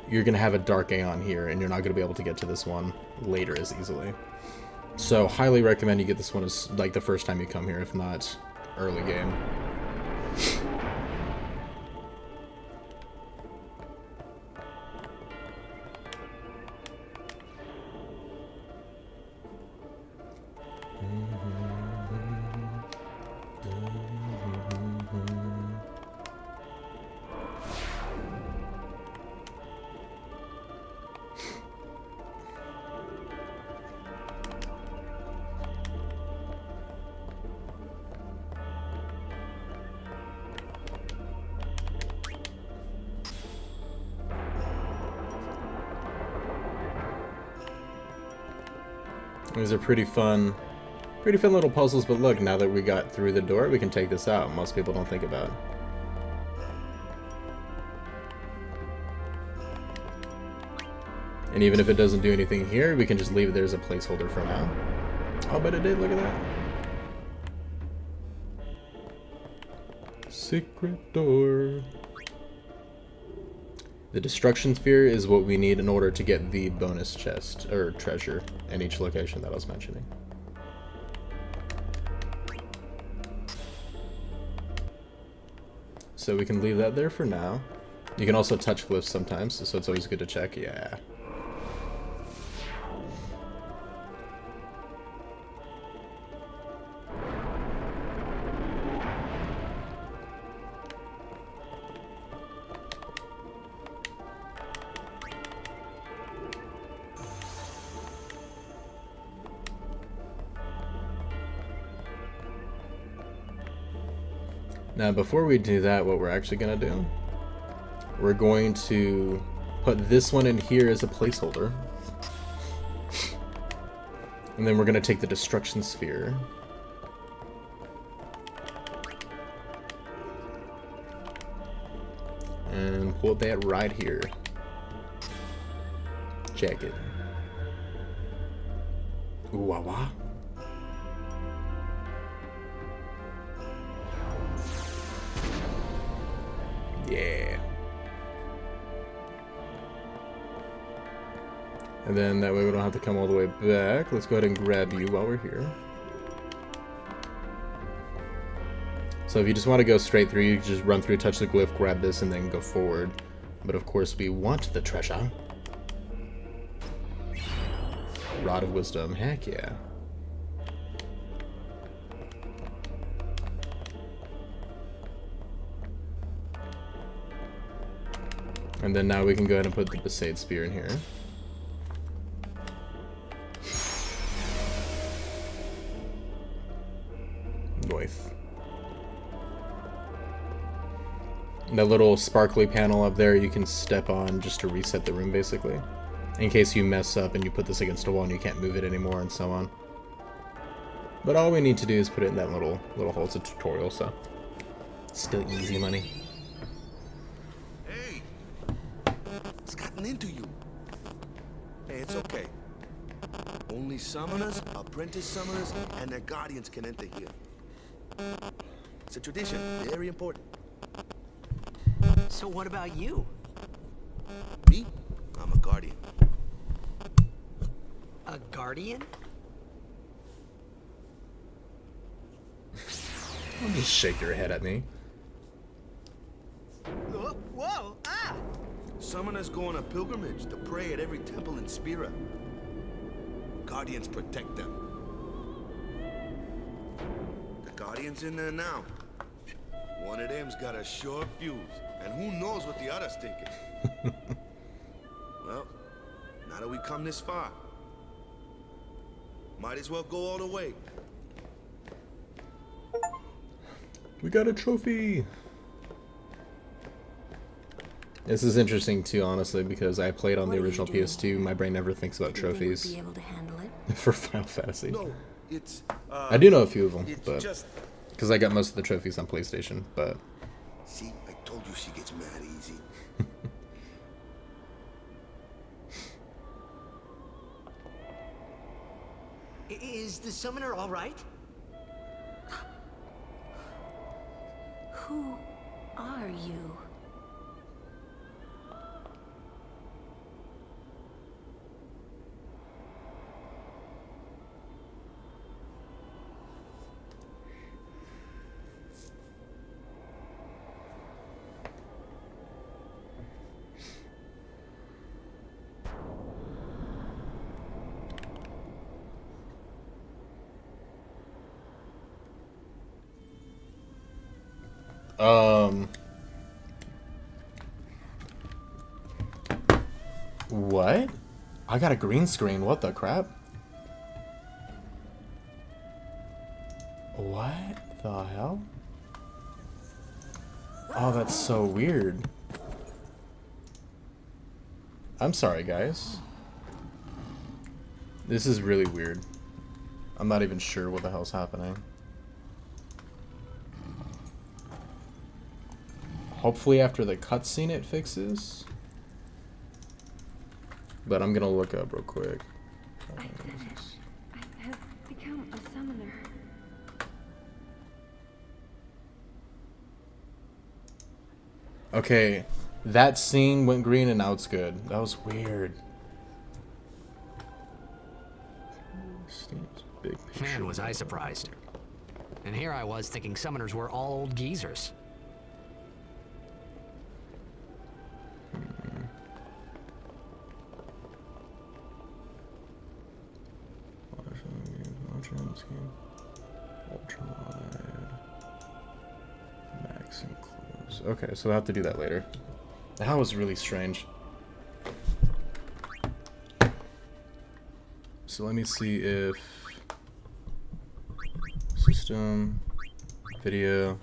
you're going to have a Dark Aeon here, and you're not going to be able to get to this one later as easily. So, highly recommend you get this one as, like, the first time you come here, if not early game. These are pretty fun little puzzles, but look, now that we got through the door, we can take this out. Most people don't think about it. And even if it doesn't do anything here, we can just leave it there as a placeholder for now. Oh, but it did, look at that. Secret door. The destruction sphere is what we need in order to get the bonus chest, or treasure, in each location that I was mentioning. so we can leave that there for now. You can also touch glyphs sometimes, so it's always good to check. Yeah. Now, before we do that, what we're actually going to do, we're going to put this one in here as a placeholder. And then we're going to take the destruction sphere. And put that right here. Check it. Ooh, wah, wah. Yeah. And then that way we don't have to come all the way back. Let's go ahead and grab you while we're here. So if you just want to go straight through, you can just run through, touch the glyph, grab this, and then go forward. But of course we want the treasure. Rod of Wisdom, heck yeah. And then now we can go ahead and put the Besaid Spear in here. North. That little sparkly panel up there you can step on just to reset the room, basically. In case you mess up and you put this against a wall and you can't move it anymore and so on. But all we need to do is put it in that little hole. It's a tutorial, so still easy money. Into you. Hey, it's okay. Only summoners, apprentice summoners, and their guardians can enter here. It's a tradition, very important. So what about you? Me? I'm a guardian. A guardian? Don't just shake your head at me. Whoa! Ah! Summoners go on a pilgrimage to pray at every temple in Spira. Guardians protect them. The Guardian's in there now. One of them's got a short fuse, and who knows what the other's thinking. Well, now that we come this far, might as well go all the way. We got a trophy! This is interesting too, honestly, because I played on the original PS2. My brain never thinks about trophies. Be able to handle it? For Final Fantasy. No, it's I do know a few of them, it's but just... because I got most of the trophies on PlayStation, but See, I told you she gets mad easy. Is the summoner all right? Who are you? What? I got a green screen. What the crap? What the hell? Oh, that's so weird. I'm sorry, guys. This is really weird. I'm not even sure what the hell's happening. Hopefully after the cutscene it fixes. But I'm gonna look up real quick. I have become a summoner. Okay, that scene went green and now it's good. That was weird. Big picture. Man, was I surprised. And here I was thinking summoners were all old geezers. scheme. Ultra wide. Max and close. Okay, so I'll have to do that later. That was really strange. So let me see if system, video.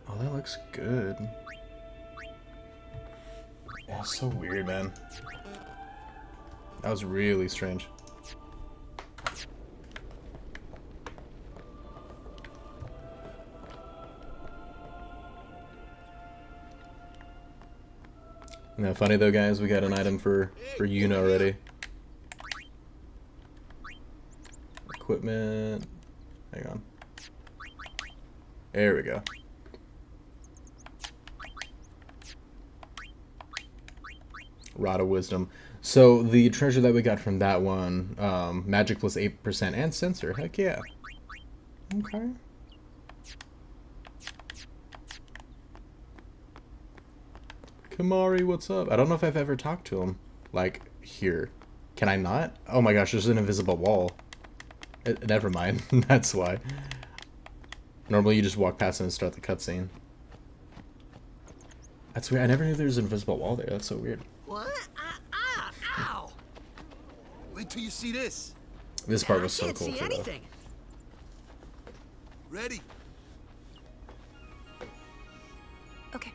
Oh, that looks good. That's so weird, man. That was really strange. Isn't that funny though, guys? We got an item for Yuna already. Equipment. Hang on. There we go. Rod of Wisdom. So the treasure that we got from that one, magic plus 8% and sensor. Heck yeah. Okay. Kamari, what's up? I don't know if I've ever talked to him. Like, here. Can I not? Oh my gosh, there's an invisible wall. Never mind. That's why. Normally you just walk past him and start the cutscene. That's weird. I never knew there was an invisible wall there. That's so weird. What? Ow! Wait till you see this. This part was so I can't cool see too, though. anything. Ready? Okay.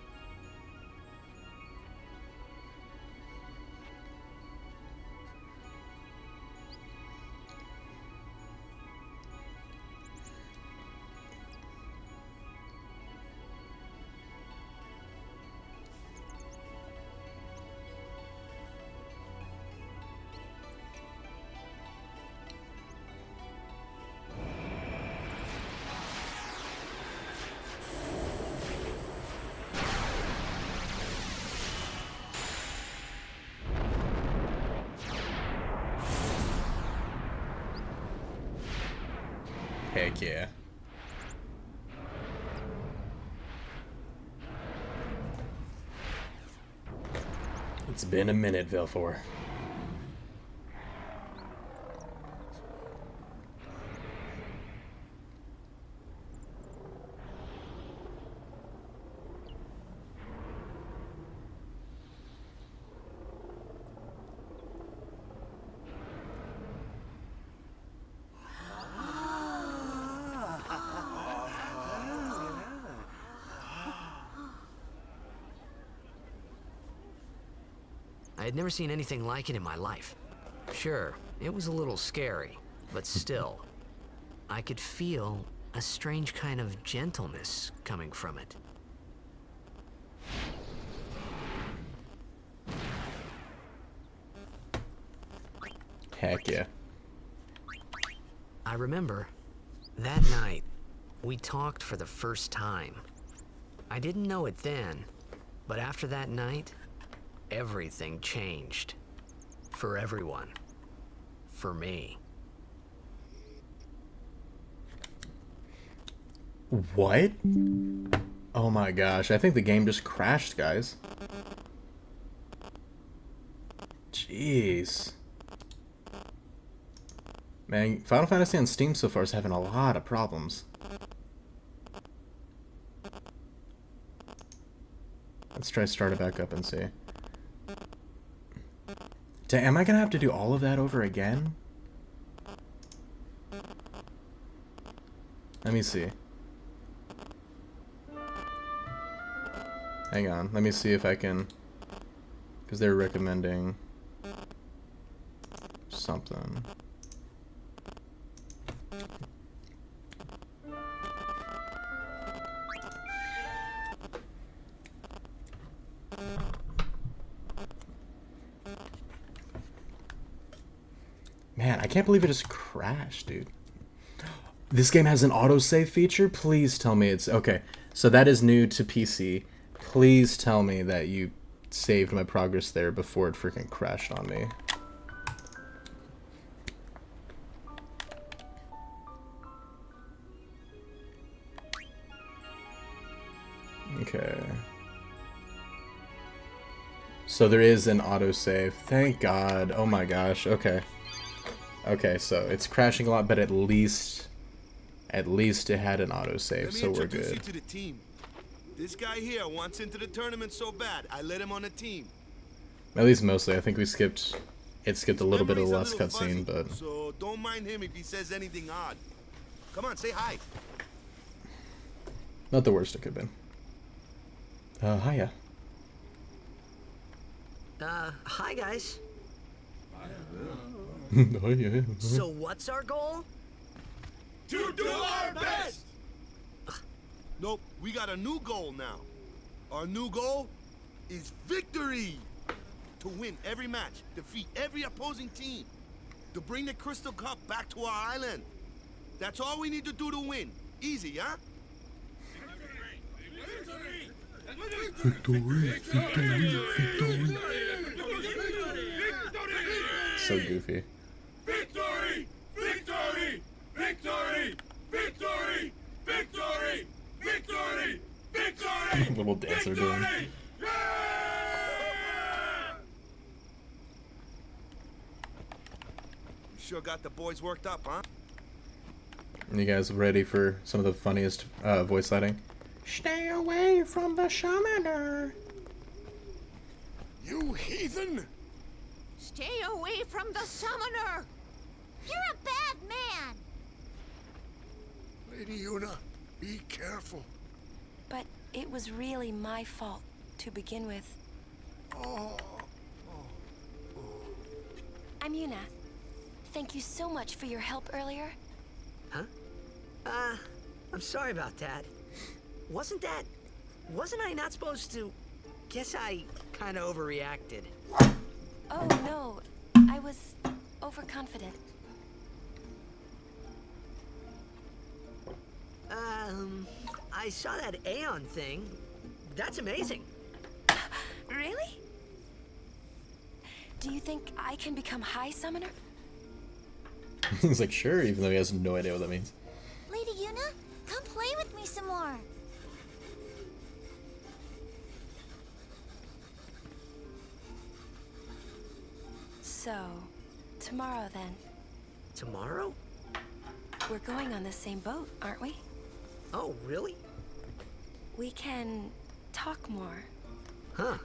Heck yeah. It's been a minute, Velfor. I had never seen anything like it in my life. Sure, it was a little scary, but still, I could feel a strange kind of gentleness coming from it. Heck yeah. I remember that night we talked for the first time. I didn't know it then, but after that night, everything changed. For everyone. For me. What? Oh my gosh, I think the game just crashed, guys. Jeez. Man, Final Fantasy on Steam so far is having a lot of problems. Let's try start it back up and see. Am I gonna have to do all of that over again? Let me see. Hang on, let me see if I can, because they're recommending something. Man, I can't believe it just crashed, dude. This game has an autosave feature? Please tell me it's... Okay, so that is new to PC. Please tell me that you saved my progress there before it freaking crashed on me. Okay. So there is an autosave. Thank God. Oh my gosh. Okay. Okay, so it's crashing a lot, but at least it had an autosave, so we're Let me introduce you good. to the team. This guy here wants into the tournament so bad, I let him on the team. At least mostly. I think it skipped a little bit of Memory's the a last little cutscene, fuzzy, but so don't mind him if he says anything odd. Come on, say hi. not the worst it could have been. Hiya. Hi guys. Hiya. So what's our goal? To do our best! Nope, we got a new goal now. Our new goal is victory! To win every match, defeat every opposing team, to bring the Crystal Cup back to our island. That's all we need to do to win. Easy, huh? So goofy. Victory! Victory! Victory! Victory! Victory! Victory! Victory! Little dance they're doing. You sure got the boys worked up, huh? You guys ready for some of the funniest voice lighting? Stay away from the summoner. You heathen! Stay away from the summoner! You're a bad man! Lady Una, be careful. But it was really my fault to begin with. Oh, I'm Yuna. Thank you so much for your help earlier. Huh? I'm sorry about that. Wasn't I not supposed to? Guess I kind of overreacted. Oh no, I was overconfident. I saw that Aeon thing. That's amazing. Really? Do you think I can become High Summoner? He's like, sure, even though he has no idea what that means. Lady Yuna, come play with me some more. So, tomorrow then. Tomorrow? We're going on the same boat, aren't we? Oh, really? We can talk more. Huh.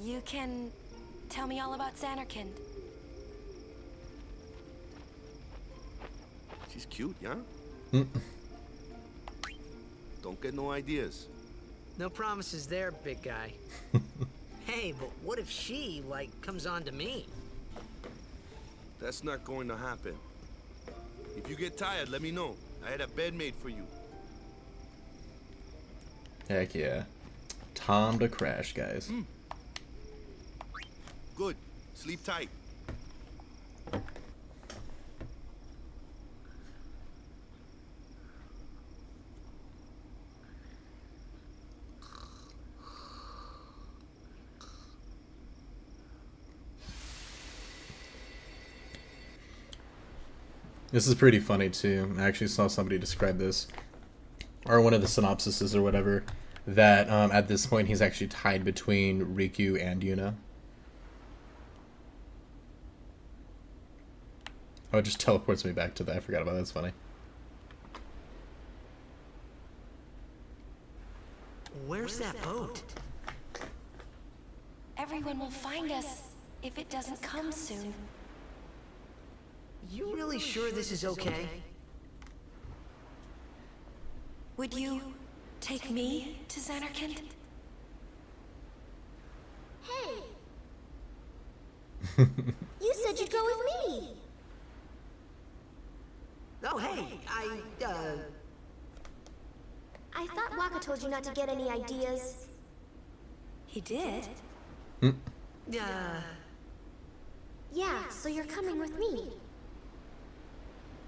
You can tell me all about Xanarkand. She's cute, yeah? Hmm. Don't get no ideas. No promises there, big guy. Hey, but what if she, like, comes on to me? That's not going to happen. If you get tired, let me know. I had a bed made for you. Heck yeah. Time to crash, guys. Good. Sleep tight. This is pretty funny too. I actually saw somebody describe this, or one of the synopsises or whatever, that at this point he's actually tied between Riku and Yuna. Oh, it just teleports me back to that. I forgot about that. That's funny. Where's that boat? Everyone will find us if it doesn't come soon. You really sure this is okay? Would you take me to Xanarkand? Hey! You said you'd go with me! Oh, hey, I thought Waka told you not to get any ideas. He did? Yeah, so you're coming with me.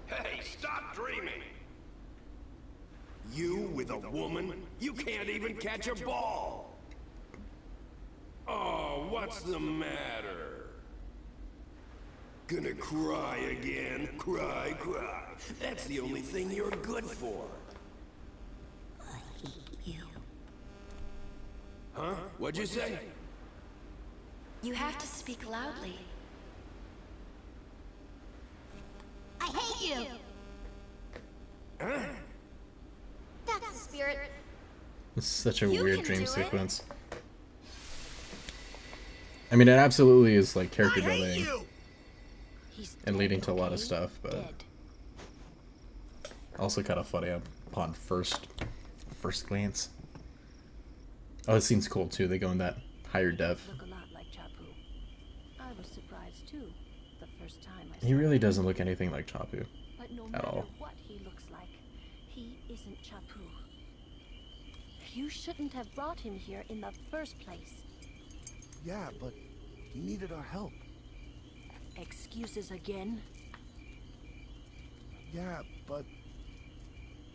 Hey, stop dreaming! You with a woman? You can't even catch a ball! Oh, what's the matter? Gonna cry again? Cry, cry. That's the only thing you're good for. You. Huh? What'd you say? You have to speak loudly. I hate you! That's the spirit. It's such a You weird can dream do it. sequence. I mean, it absolutely is like character building He's and leading to a lot of okay? stuff, but Dead. also kind of funny upon first glance. Oh, it seems cool too. They go in that higher def. Look a lot like Chapu. I was surprised too, the first time I saw He really him. doesn't look anything like Chapu. But no at matter all. what he looks like, he isn't Chapu. You shouldn't have brought him here in the first place. Yeah, but he needed our help. Excuses again? Yeah, but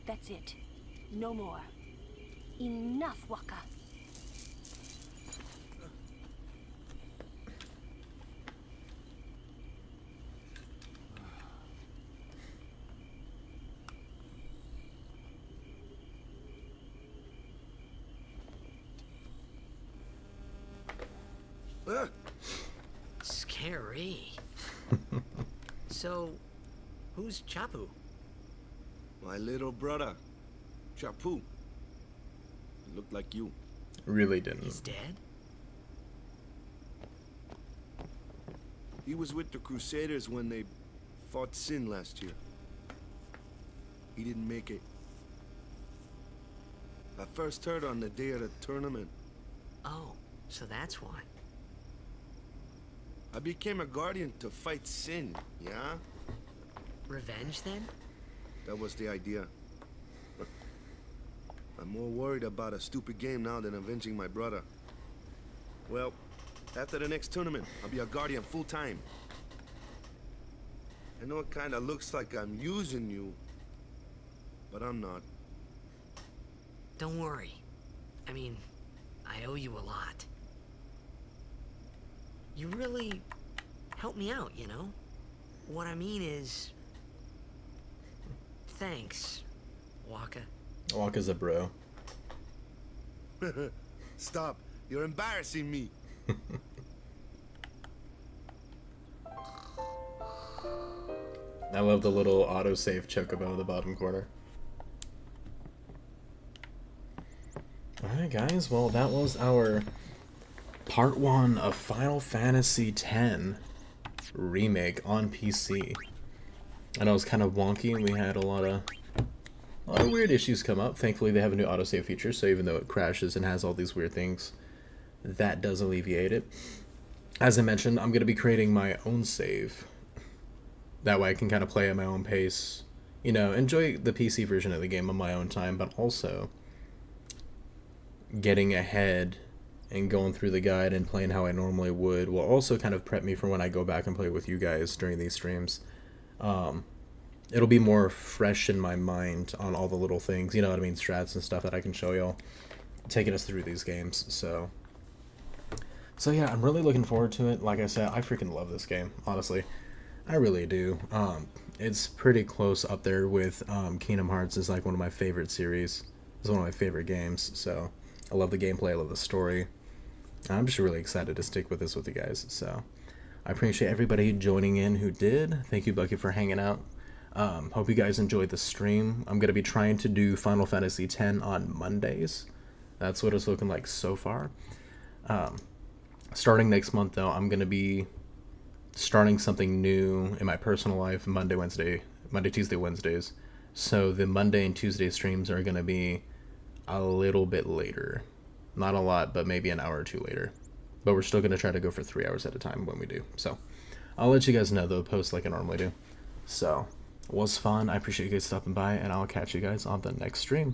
That's it. No more. Enough, Waka. Scary. So, who's Chapu? my little brother, Chapu. He looked like you. Really didn't. He's dead? He was with the Crusaders when they fought Sin last year. He didn't make it. I first heard on the day of the tournament. Oh, so that's why. I became a guardian to fight Sin, yeah? Revenge, then? That was the idea. But I'm more worried about a stupid game now than avenging my brother. Well, after the next tournament, I'll be a guardian full-time. I know it kinda looks like I'm using you, but I'm not. Don't worry. I mean, I owe you a lot. You really helped me out, you know? What I mean is... Thanks, Waka. Waka's a bro. Stop. You're embarrassing me. I love the little autosave chocobo in the bottom corner. Alright guys, well that was our part 1 of Final Fantasy X Remake on PC. I know it was kind of wonky and we had a lot of weird issues come up. Thankfully they have a new autosave feature, so even though it crashes and has all these weird things, that does alleviate it. As I mentioned, I'm going to be creating my own save. That way I can kind of play at my own pace. You know, enjoy the PC version of the game on my own time, but also getting ahead and going through the guide and playing how I normally would will also kind of prep me for when I go back and play with you guys during these streams. It'll be more fresh in my mind on all the little things, you know what I mean, strats and stuff that I can show y'all, taking us through these games. So yeah, I'm really looking forward to it. Like I said, I freaking love this game, honestly. I really do. It's pretty close up there with Kingdom Hearts is like one of my favorite series. It's one of my favorite games, so I love the gameplay, I love the story. I'm just really excited to stick with this with you guys, so I appreciate everybody joining in who did. Thank you, Bucky, for hanging out. Hope you guys enjoyed the stream. I'm going to be trying to do Final Fantasy X on Mondays. That's what it's looking like so far. Starting next month, though, I'm going to be starting something new in my personal life, Monday, Tuesday, Wednesdays. So the Monday and Tuesday streams are going to be a little bit later. Not a lot, but maybe an hour or two later. But we're still going to try to go for 3 hours at a time when we do. So I'll let you guys know, though, post like I normally do. So it was fun. I appreciate you guys stopping by, and I'll catch you guys on the next stream.